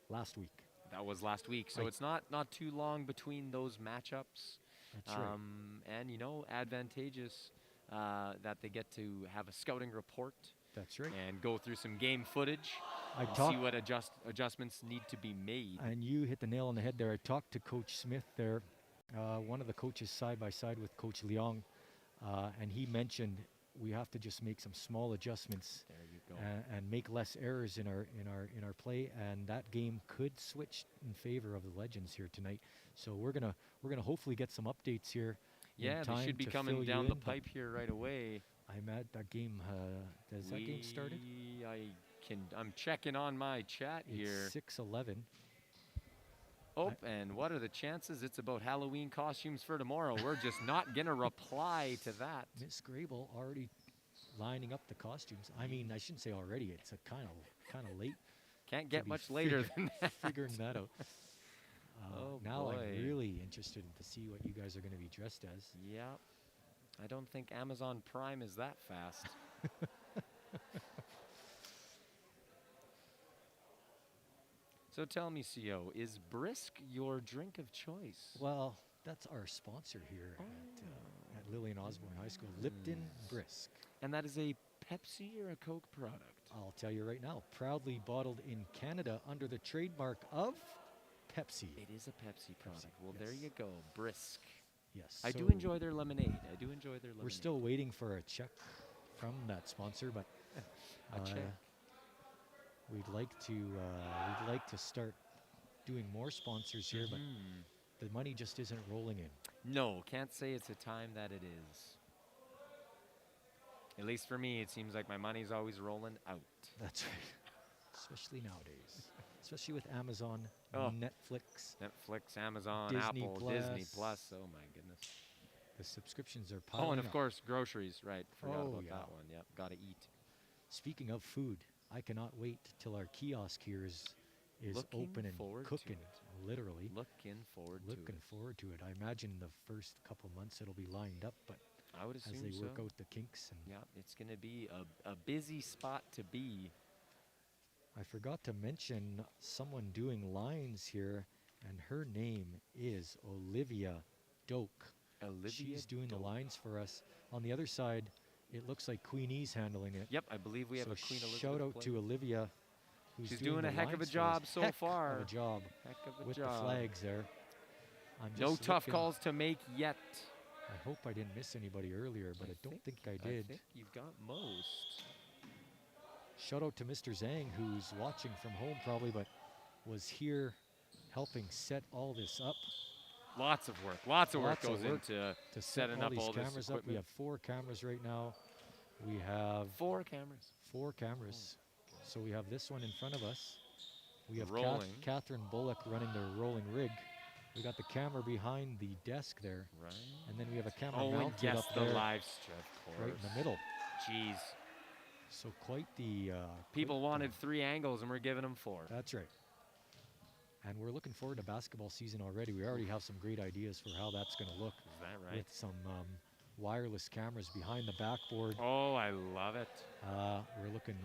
last week. That was last week, so I- it's not too long between those matchups. That's right. And advantageous that they get to have a scouting report That's right. and go through some game footage I and see talked, what adjustments need to be made. and you hit the nail on the head there. I talked to Coach Smith there, one of the coaches side by side with Coach Leong, and he mentioned we have to just make some small adjustments There you go. and make less errors in our play, and that game could switch in favor of the Legends here tonight. So we're gonna hopefully get some updates here. in Yeah, they time should be to coming fill you down the in, but pipe here right away. I'm at that game. Has that game started? I'm checking on my chat here. It's 6:11. Oh, and what are the chances? It's about Halloween costumes for tomorrow. We're just not gonna reply to that. Miss Grable already lining up the costumes. I mean, I shouldn't say already. It's a kind of late. Can't to get be much later than that. figuring that out. Oh, Now boy. I'm really interested to see what you guys are going to be dressed as. Yeah, I don't think Amazon Prime is that fast. So tell me, CO, is Brisk your drink of choice? Well, that's our sponsor here at Lillian Osborne High School, Lipton Brisk. And that is a Pepsi or a Coke product? I'll tell you right now, proudly bottled in Canada under the trademark of Pepsi. It is a Pepsi product. Well, yes. there you go, Brisk. Yes. I do so enjoy their lemonade. We're still waiting for a check from that sponsor, but A check. we'd like to start doing more sponsors here, but the money just isn't rolling in. No, can't say it's a time that it is. At least for me, it seems like my money's always rolling out. That's right. Especially nowadays. Especially with Amazon, Oh. Netflix. Netflix, Amazon, Disney Apple, Disney Plus. Plus. Oh my goodness. The subscriptions are piling Oh, and of up. course, groceries. Right. Forgot Oh, about yeah. that one. Yep. Gotta eat. Speaking of food, I cannot wait till our kiosk here is Looking open and forward to cooking, it. literally. Looking forward to Looking it. forward to it. I imagine the first couple months it'll be lined up, but I would as assume they so. work out the kinks. And Yeah, it's gonna be a busy spot to be. I forgot to mention someone doing lines here, and her name is Olivia Doak. Olivia. She's doing the Doak. lines for us. On the other side, it looks like Queenie's handling it. Yep, I believe we have So a Queen Elizabeth. shout out plate. to Olivia, who's She's doing the a heck of a lines for job us. so Heck far. Of a job Heck of a with job. the flags there. I'm No just tough looking- calls to make yet. I hope I didn't miss anybody earlier, but I don't think I did. I think you've got most. Shout out to Mr. Zhang, who's watching from home probably, but was here helping set all this up. Lots of work. Lots of work Lots of goes work into to set setting all up these all this cameras up. We equipment. have 4 cameras right now. We have 4 cameras. 4 cameras. So we have this one in front of us. We have Rolling. Catherine Bullock running the rolling rig. We got the camera behind the desk there, Right. and then we have a camera Oh, and mounted yes, up the there, live stream, of course. right in the middle. Jeez. So quite the People quite wanted the- 3 angles, and we're giving them 4. That's right. And we're looking forward to basketball season already. We already have some great ideas for how that's going to look Is that right? with some wireless cameras behind the backboard. Oh, I love it. We're looking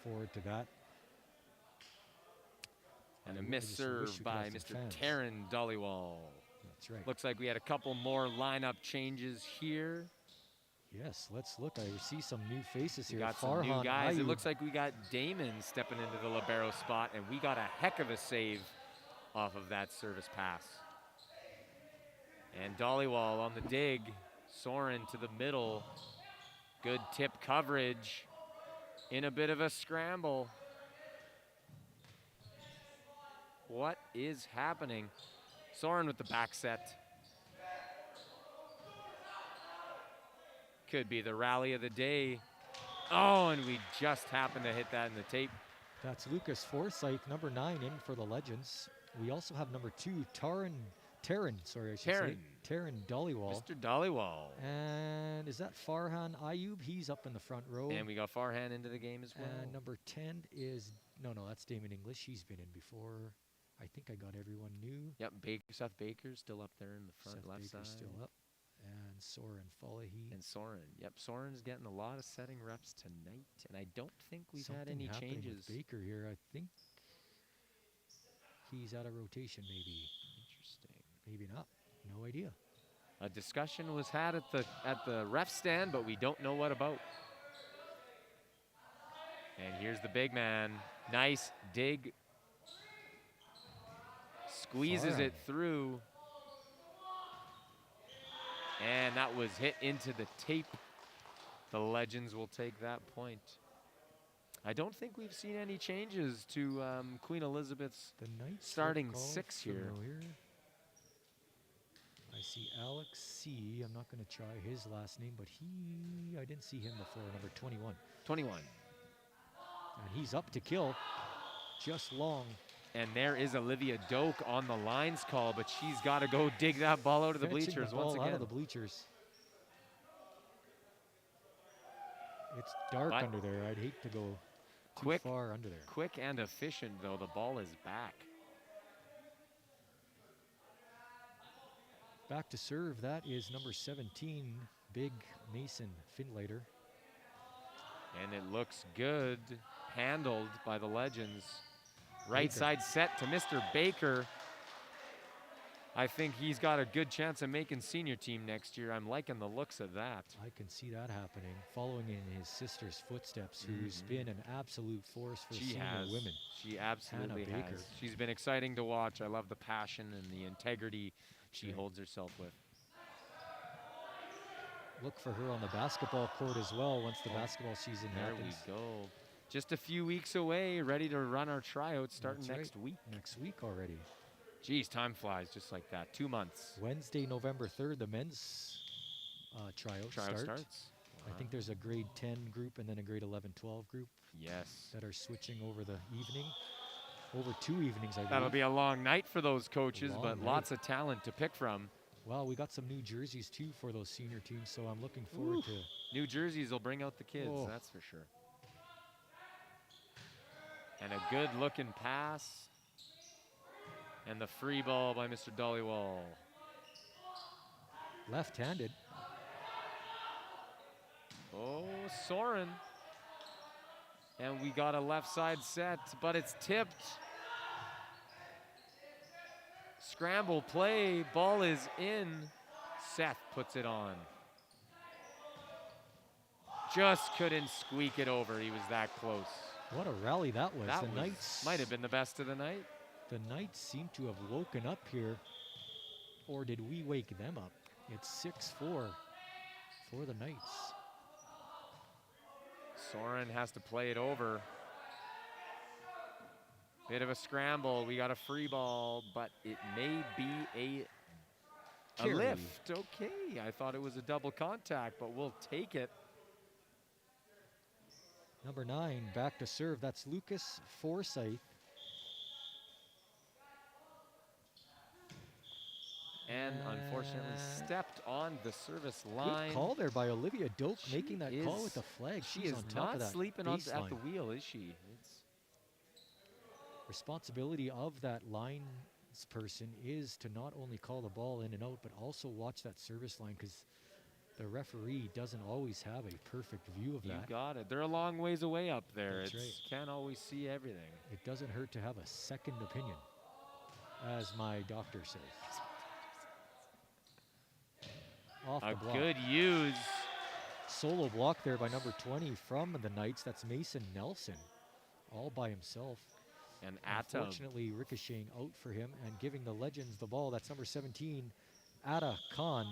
forward to that. And a I miss just serve wish we could by have Mr. some fans. Taryn Dollywall. That's right. Looks like we had a couple more lineup changes here. Yes, let's look. I see some new faces We here. got some new Farhan guys. It Ayub. looks like we got Damon stepping into the libero spot, and we got a heck of a save off of that service pass. And Dollywall on the dig. Soren to the middle. Good tip coverage in a bit of a scramble. What is happening? Soren with the back set. Could be the rally of the day. Oh, and we just happened to hit that in the tape. That's Lucas Forsyth, number 9, in for the Legends. We also have number 2, Taryn, sorry, I should say. Taryn Dollywall. Mr. Dollywall. And is that Farhan Ayub? He's up in the front row. And we got Farhan into the game as well. And number 10 is, no, that's Damon English. He's been in before. I think I got everyone new. Yep, Seth Baker's still up there in the front Seth left Baker's side. still up. And Soren Falahy. And Soren. Yep, Soren's getting a lot of setting reps tonight. And I don't think we've had Something any happening changes. with Baker here. I think he's out of rotation, maybe. Interesting. Maybe not. No idea. A discussion was had at the ref stand, but we don't know what about. And here's the big man. Nice dig. Squeezes it through. And that was hit into the tape. The Legends will take that point. I don't think we've seen any changes to Queen Elizabeth's The Knights starting look all 6 here. familiar. I see Alex C. I'm not going to try his last name, but I didn't see him before, number 21. 21. And he's up to kill, just long. And there is Olivia Doak on the lines call, but she's got to go dig that ball out of the Fetching bleachers the ball once again. out of the bleachers. It's dark under there. I'd hate to go too far under there. Quick and efficient, though. The ball is back. Back to serve. That is number 17, Big Mason Finlater. And it looks good. Handled by the Legends. Right side set to Mr. Baker. I think he's got a good chance of making senior team next year. I'm liking the looks of that. I can see that happening. Following in his sister's footsteps, who's been an absolute force for senior women. She absolutely has. She's been exciting to watch. I love the passion and the integrity she holds herself with. Look for her on the basketball court as well once the basketball season happens. There we go. Just a few weeks away, ready to run our tryouts starting next week. Next week already. Geez, time flies just like that. 2 months. Wednesday, November 3rd, the men's tryout starts. I think there's a grade 10 group and then a grade 11-12 group. Yes. That are switching over the evening. Over 2 evenings, I believe. That'll be a long night for those coaches, but lots of talent to pick from. Well, we got some new jerseys, too, for those senior teams, so I'm looking forward to... New jerseys will bring out the kids, that's for sure. And a good-looking pass. And the free ball by Mr. Dollywall. Left-handed. Oh, Soren. And we got a left side set, but it's tipped. Scramble play, ball is in. Seth puts it on. Just couldn't squeak it over, he was that close. What a rally that was. The Knights might have been the best of the night. The Knights seem to have woken up here, or did we wake them up? It's 6-4 for the Knights. Soren has to play it over. Bit of a scramble. We got a free ball, but it may be a lift. Okay, I thought it was a double contact, but we'll take it. Number 9, back to serve. That's Lucas Forsyth. And unfortunately stepped on the service line. Good call there by Olivia Doak, making that call with the flag. She is not sleeping at the wheel, is she? It's responsibility of that linesperson is to not only call the ball in and out, but also watch that service line, because the referee doesn't always have a perfect view of that. You got it. They're a long ways away up there. That's right. Can't always see everything. It doesn't hurt to have a second opinion, as my doctor says. Off the block. Good use. Solo block there by number 20 from the Knights. That's Mason Nelson, all by himself. And unfortunately ricocheting out for him and giving the Legends the ball. That's number 17, Atta Khan.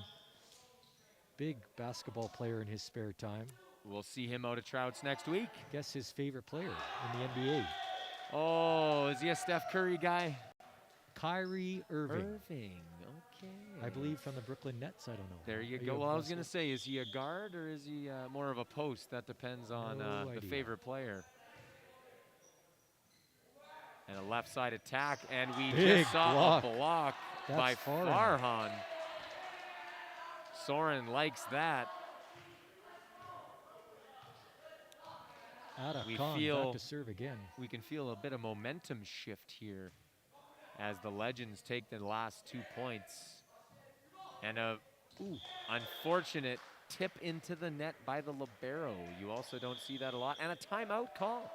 Big basketball player in his spare time. We'll see him out of tryouts next week. Guess his favorite player in the NBA. Oh, is he a Steph Curry guy? Kyrie Irving. Okay. I believe from the Brooklyn Nets. I don't know. There you go. Well, I was going to say, is he a guard or is he more of a post? That depends on the favorite player. And a left side attack, and we just saw a block by Farhan. Soren likes that. We feel back to serve again. We can feel a bit of momentum shift here as the Legends take the last 2 points. And a unfortunate tip into the net by the libero. You also don't see that a lot. And a timeout call.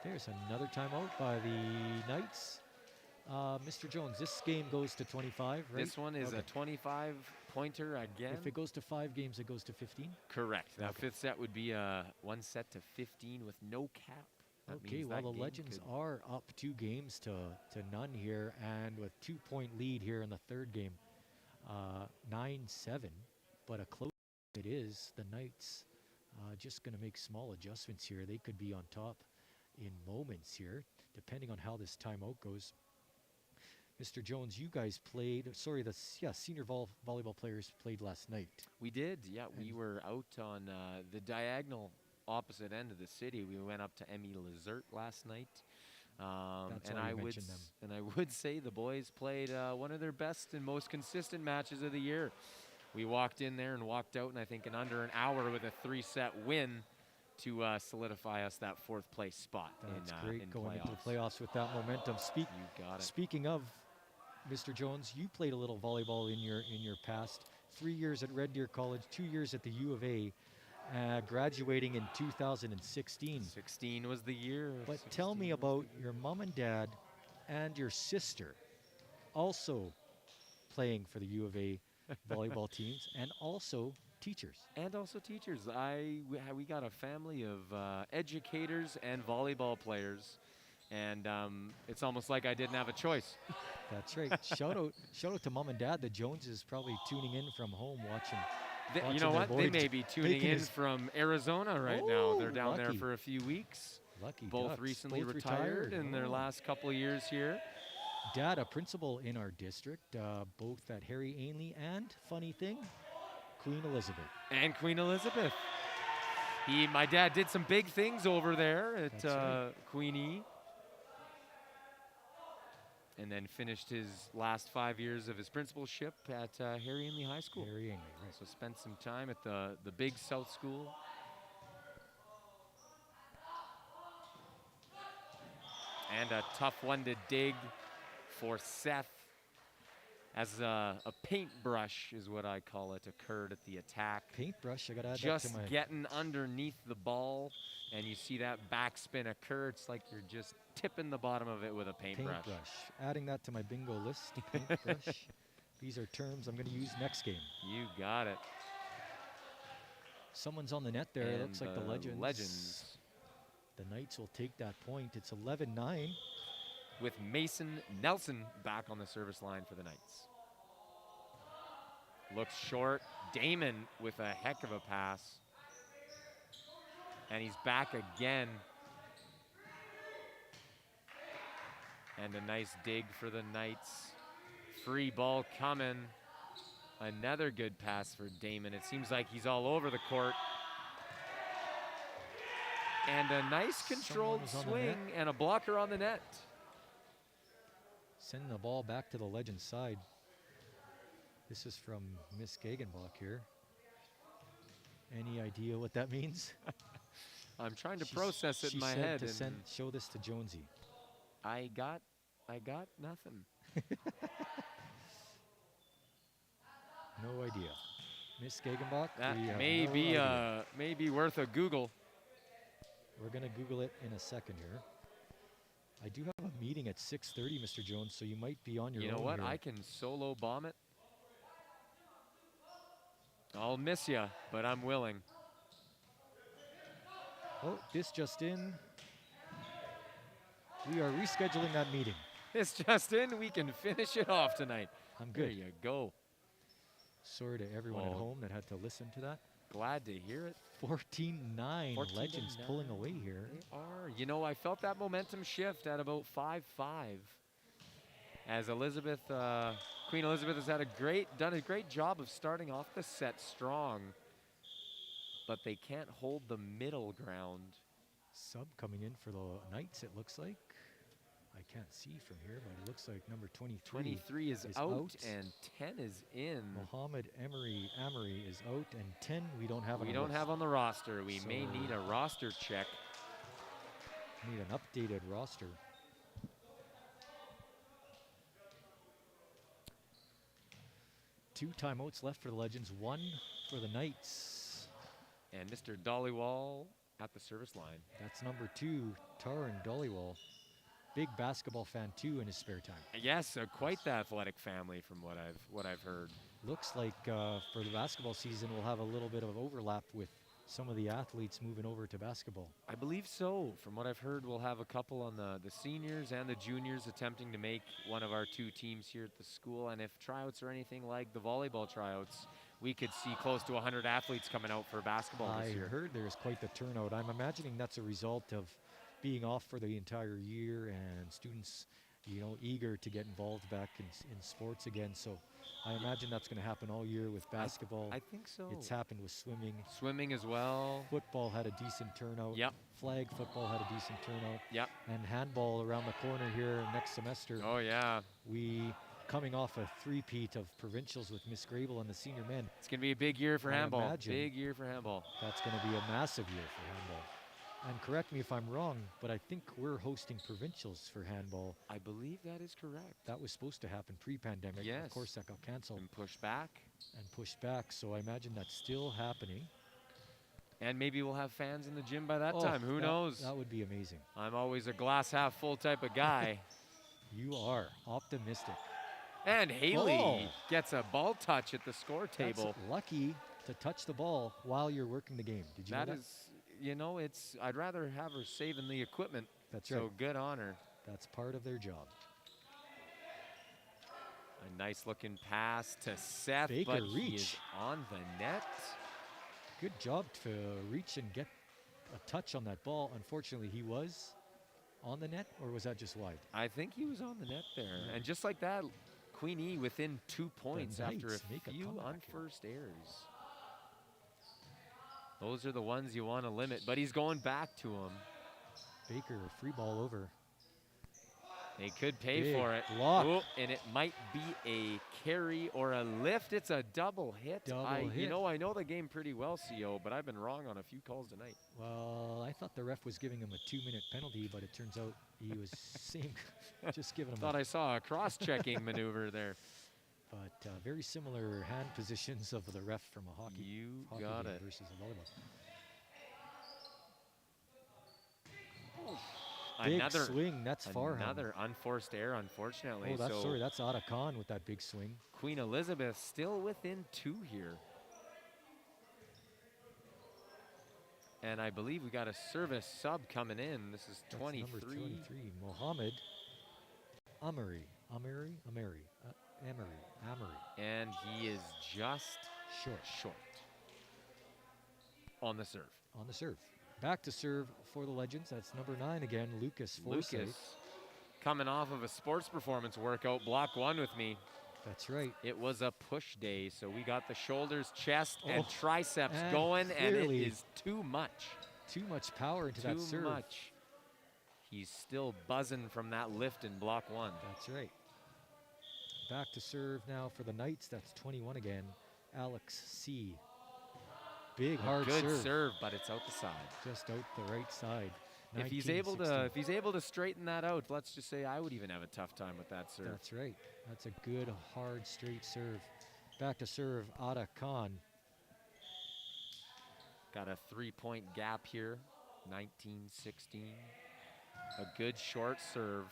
There's another timeout by the Knights. Mr. Jones, this game goes to 25, right? This one is a 25-pointer again. If it goes to 5 games, it goes to 15? Correct. That fifth set would be one set to 15 with no cap. That Okay, means well, that the game Legends could- are up 2 games to none here, and with 2-point lead here in the third game, 9-7, but a close it is. The Knights just going to make small adjustments here. They could be on top in moments here, depending on how this timeout goes. Mr. Jones, you guys played, sorry, senior volleyball players played last night. We did, yeah. We And- were out on the diagonal opposite end of the city. We went up to Emmy Lizert last night. That's and why I you would mentioned them. and I would say the boys played one of their best and most consistent matches of the year. We walked in there and walked out, and I think in under an hour with a 3-set win to solidify us that 4th place spot. That's in, great in going into the playoffs. playoffs with that momentum. You got it. Speaking of Mr. Jones, you played a little volleyball in your past. 3 years at Red Deer College, 2 years at the U of A, graduating in 2016. 16 was the year. But tell me 16 was the about year. your mom and dad and your sister also playing for the U of A volleyball teams and also teachers. And also teachers. We got a family of educators and volleyball players, and it's almost like I didn't have a choice. That's right. Shout out to mom and dad. The Joneses probably tuning in from home watching. You Watching know their what? boy They may be tuning making in his- from Arizona right now. They're Oh, down there lucky. for a few weeks. Lucky Both ducks, recently both retired in their Oh. last couple of years here. Dad, a principal in our district, both at Harry Ainley and, funny thing, Queen Elizabeth. And Queen Elizabeth. My dad did some big things over there at That's right. Queen E. And then finished his last 5 years of his principalship at Harry Ainley High School. Harry Ainley, right. So spent some time at the big South School. And a tough one to dig for Seth, as a paintbrush is what I call it, occurred at the attack. Paintbrush, I got to add Just that to my getting underneath the ball, and you see that backspin occur. It's like you're just tipping the bottom of it with a paintbrush. paintbrush. Adding that to my bingo list, paintbrush. These are terms I'm going to use next game. You got it. Someone's on the net there. It And looks like the Legends. Legends The Knights will take that point. It's 11-9. with Mason Nelson back on the service line for the Knights. Looks short. Damon with a heck of a pass. And he's back again. And a nice dig for the Knights. Free ball coming. Another good pass for Damon. It seems like he's all over the court. And a nice controlled was on the swing net. and a blocker on the net. Sending the ball back to the Legends side. This is from Miss Gagenbach here. Any idea what that means? I'm trying to She's- process it she in my said head. to And show this to Jonesy. I got nothing. No idea. Miss Gagenbach, That we have may no be idea. may be worth a Google. We're going to Google it in a second here. I do have a meeting at 6:30, Mr. Jones, so you might be on your You own know what? here. I can solo bomb it. I'll miss you, but I'm willing. Oh, this just in. We are rescheduling that meeting. It's just in. We can finish it off tonight. I'm There good. you go. Sorry to everyone at Well- home that had to listen to that. Glad to hear it. 14-9, 14 to Legends pulling 9. away here. They are. You know, I felt that momentum shift at about 5-5. As Queen Elizabeth has done a great job of starting off the set strong, but they can't hold the middle ground. Sub coming in for the Knights, it looks like. I can't see from here, but it looks like number 23. 23 is is out, out. and 10 is in. Mohammed Amory is out, and 10 we don't have on We the don't list. have on the roster. We may So- need a roster check. Need an updated roster. Two timeouts left for the Legends, one for the Knights. And Mr. Dollywall at the service line. That's number 2, Taran Dollywall. Big basketball fan too in his spare time. Yes, quite the athletic family from what I've heard. Looks like for the basketball season we'll have a little bit of overlap with some of the athletes moving over to basketball. I believe so. From what I've heard, we'll have a couple on the seniors and the juniors attempting to make one of our 2 teams here at the school. And if tryouts are anything like the volleyball tryouts, we could see close to 100 athletes coming out for basketball I this year. heard there's quite the turnout. I'm imagining that's a result of being off for the entire year and students, eager to get involved back in sports again. So I imagine that's going to happen all year with basketball. I think so. It's happened with swimming. Swimming as well. Football had a decent turnout. Yep. Flag football had a decent turnout. Yep. And handball around the corner here next semester. Oh, yeah. We coming off a three-peat of provincials with Miss Grable and the senior men. It's going to be a big year for handball. Imagine Big year for handball. That's going to be a massive year for handball. And correct me if I'm wrong, but I think we're hosting provincials for handball. I believe that is correct. That was supposed to happen pre-pandemic. Yes. Of course, that got canceled And pushed back. and pushed back. So I imagine that's still happening. And maybe we'll have fans in the gym by that Oh, time. Who knows? That would be amazing. I'm always a glass half full type of guy. You are optimistic. And Haley Oh. gets a ball touch at the score table. That's lucky to touch the ball while you're working the game. Did you know That that? is, I'd rather have her saving the equipment. That's So right. good on her. That's part of their job. A nice looking pass to Seth, Baker but he is reach. on the net. Good job to reach and get a touch on that ball. Unfortunately, he was on the net, or was that just wide? I think he was on the net there. And just like that, Queenie within 2 points after Knights a make a few comeback unforced errors. Those are the ones you want to limit, but he's going back to him. Baker, a free ball over. They could pay Big for it. block. Ooh, and it might be a carry or a lift. It's a double hit. Double I hit. know the game pretty well, CO, but I've been wrong on a few calls tonight. Well, I thought the ref was giving him a 2-minute penalty, but it turns out he was just giving him Thought I saw a cross-checking maneuver there. But very similar hand positions of the ref from a hockey You hockey got game it. versus a volleyball. Big Another swing, that's far. Another unforced error, unfortunately. Oh, that's so sorry, that's Ada Khan with that big swing. Queen Elizabeth still within 2 here. And I believe we got a service sub coming in. This is That's 23. number 23, Mohammed Amari. And he is just Short on the serve. on the serve. Back to serve for the Legends. That's number 9 again, Lucas Forsyth. Lucas coming off of a sports performance workout, block 1 with me. That's right. It was a push day, so we got the shoulders, chest, and Oh, triceps and going, and it clearly is too much. Too much power into that Too serve. much. He's still buzzing from that lift in block 1. That's right. Back to serve now for the Knights. That's 21 again, Alex C. Big hard Good serve. serve, but it's out the side. Just out the right side. If he's 19, able 16. to straighten that out, let's just say I would even have a tough time with that serve. That's right. That's a good, hard, straight serve. Back to serve, Ada Khan. Got a 3-point gap here, 19-16. A good short serve.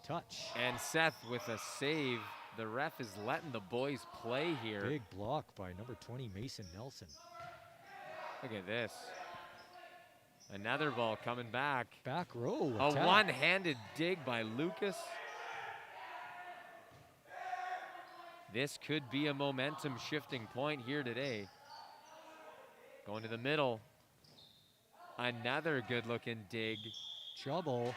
Touch. And Seth with a save. The ref is letting the boys play here. Big block by number 20, Mason Nelson. Look at this. Another ball coming back. Back row A attack. one-handed dig by Lucas. This could be a momentum shifting point here today. Going to the middle. Another good looking dig. Trouble.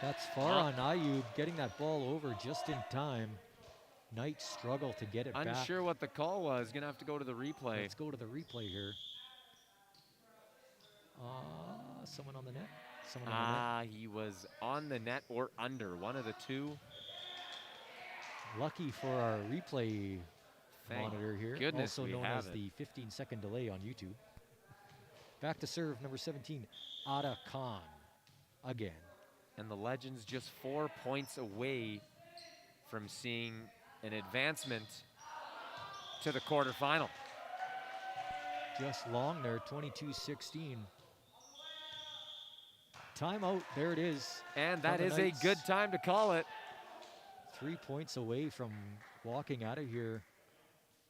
That's far Oh. on Ayub, getting that ball over just in time. Knights struggle to get it back. Unsure what the call was. Gonna have to go to the replay. Let's go to the replay here. Someone on the net? Someone on the net? He was on the net or under, one of the two. Lucky for our replay Thank monitor here, goodness also we known have as it. the 15-second delay on YouTube. Back to serve, number 17, Ada Khan again. And the Legends just 4 points away from seeing an advancement to the quarterfinal. Just long there, 22-16. Timeout, there it is. And from that the is Knights. a good time to call it. 3 points away from walking out of here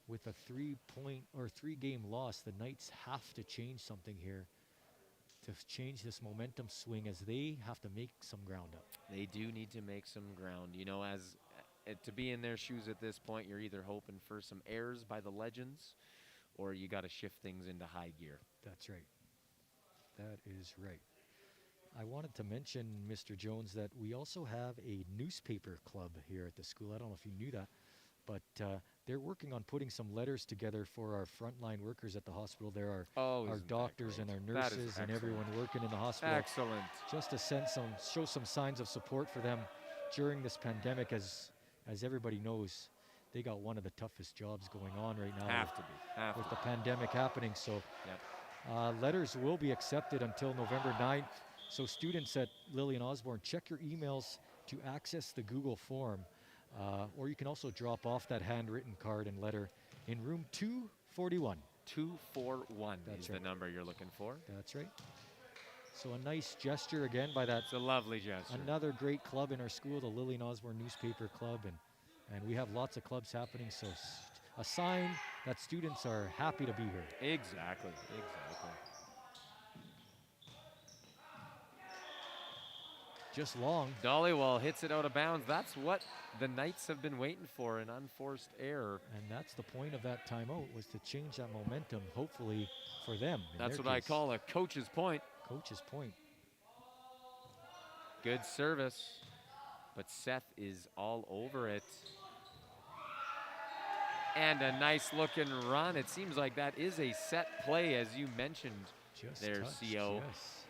with a 3 game loss, the Knights have to change something here to change this momentum swing as they have to make some ground up. They do need to make some ground. You know, as to be in their shoes at this point, you're either hoping for some errors by the Legends, or you got to shift things into high gear. That's right. That is right. I wanted to mention, Mr. Jones, that we also have a newspaper club here at the school. I don't know if you knew that, but they're working on putting some letters together for our frontline workers at the hospital. There are Oh, our isn't that doctors great? and our That is nurses and everyone excellent. working in the hospital, Excellent. just to show some signs of support for them during this pandemic. As everybody knows, they got one of the toughest jobs going on right now Have to be. Have with to the be. pandemic happening. So Yep. letters will be accepted until November 9th. So students at Lillian Osborne, check your emails to access the Google form. Or you can also drop off that handwritten card and letter in room 241. 241 That's is right. the number you're looking for. That's right. So a nice gesture again by that. It's a lovely gesture. Another great club in our school, the Lillian Osborne Newspaper Club. And we have lots of clubs happening. So a sign that students are happy to be here. Exactly. Exactly. Just long. Dollywall hits it out of bounds. That's what the Knights have been waiting for, an unforced error. And that's the point of that timeout, was to change that momentum, hopefully for them. That's what I call a coach's point. Coach's point. Good service, but Seth is all over it. And a nice looking run. It seems like that is a set play, as you mentioned. Just There, touched, CO. yes.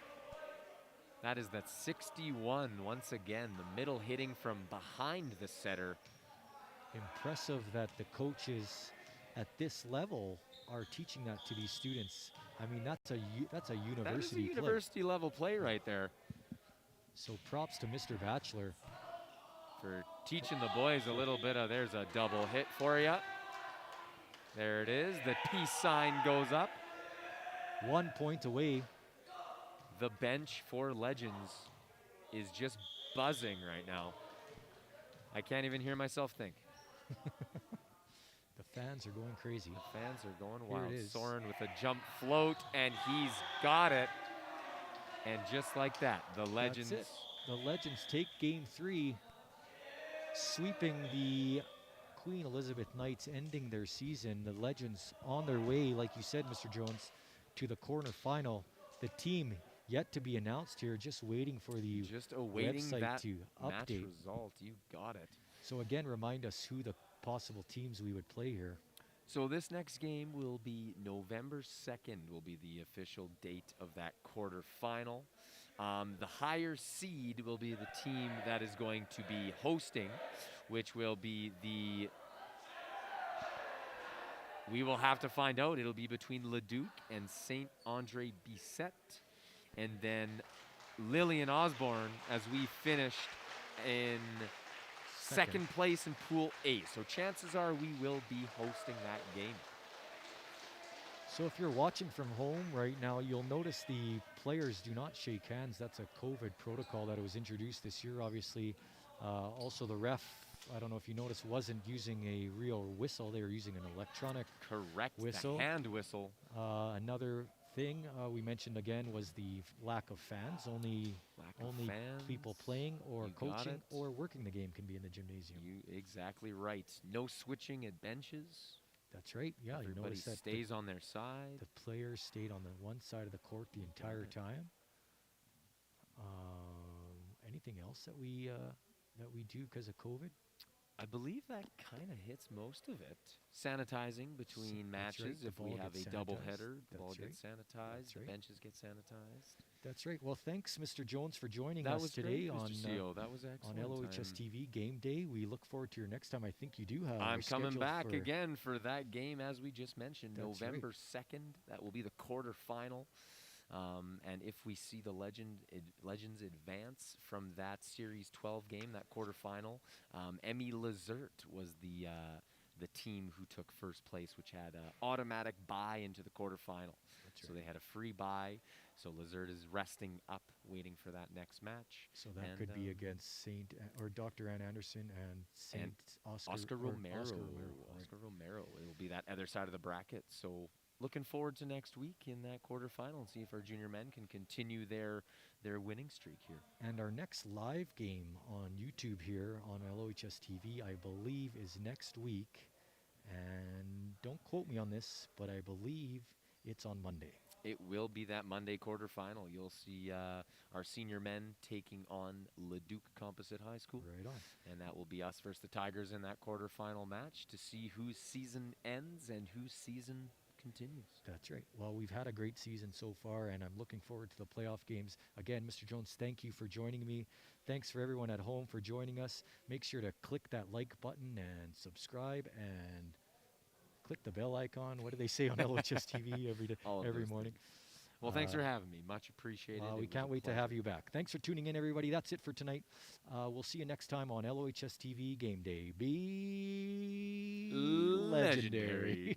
That is that 61 once again. The middle hitting from behind the setter. Impressive that the coaches at this level are teaching that to these students. I mean, that's a That is a university play. university level play right there So props to Mr. Batchelor. for teaching the boys a little bit of, there's a double hit for you. There it is. The peace sign goes up. 1 point away. The bench for Legends is just buzzing right now. I can't even hear myself think. The fans are going crazy. The fans are going Here wild. it is. Soren with a jump float, and he's got it. And just like that, the Legends. That's it. The Legends take game 3, sweeping the Queen Elizabeth Knights, ending their season. The Legends on their way, like you said, Mr. Jones, to the quarterfinal. The team yet to be announced here, just waiting for the Just awaiting website that to match update. result. You got it. So again, remind us who the possible teams we would play here. So this next game will be November 2nd will be the official date of that quarterfinal. The higher seed will be the team that is going to be hosting, which will be the... We will have to find out. It'll be between Leduc and Saint Andre Bisset. And then Lillian Osborne, as we finished in second place in Pool A. So chances are we will be hosting that game. So if you're watching from home right now, you'll notice the players do not shake hands. That's a COVID protocol that was introduced this year, obviously. Also the ref, I don't know if you noticed, wasn't using a real whistle. They were using an electronic Correct. whistle. The hand whistle. Another thing we mentioned again was the lack of fans. Only fans. people playing or You got coaching it. or working the game can be in the gymnasium. You exactly right. No switching at benches. That's right. Yeah, you Everybody notice that stays on their side. the players stayed on the one side of the court the entire time. Anything else that we do because of COVID? I believe that kind of hits most of it. Sanitizing between That's right, matches. the If we ball have gets a double sanitized. header, the ball That's gets sanitized, That's the right. benches get sanitized. That's right. Well, thanks, Mr. Jones, for joining That us was today great, on Mr. CO. That was on excellent. LOHS TV Game Day. We look forward to your next time. I think you do have. I'm coming scheduled back for- again for that game, as we just mentioned, That's right. November 2nd. That will be the quarterfinal. And if we see the Legends advance from that Series 12 game, that quarterfinal, Emmy Lazert was the the team who took first place, which had an automatic bye into the quarterfinal. That's So right. they had a free bye. So Lizard is resting up, waiting for that next match. So that And, could be against Saint or Dr. Ann Anderson and Saint Oscar or Romero. Oscar Romero. Right. Oscar Romero. It will be that other side of the bracket. So looking forward to next week in that quarterfinal and see if our junior men can continue their winning streak here. And our next live game on YouTube here on LOHS TV, I believe, is next week. And don't quote me on this, but I believe it's on Monday. It will be that Monday quarterfinal. You'll see our senior men taking on Leduc Composite High School. Right on. And that will be us versus the Tigers in that quarterfinal match to see whose season ends and whose season continues. That's right. Well, we've had a great season so far, and I'm looking forward to the playoff games. Again, Mr. Jones, thank you for joining me. Thanks for everyone at home for joining us. Make sure to click that like button and subscribe and click the bell icon. What do they say on LHS TV every day, All of every those morning? things. Well, thanks for having me. Much appreciated. It We was can't a wait to pleasure. have you back. Thanks for tuning in, everybody. That's it for tonight. We'll see you next time on LOHS TV Game Day. Be legendary. Legendary.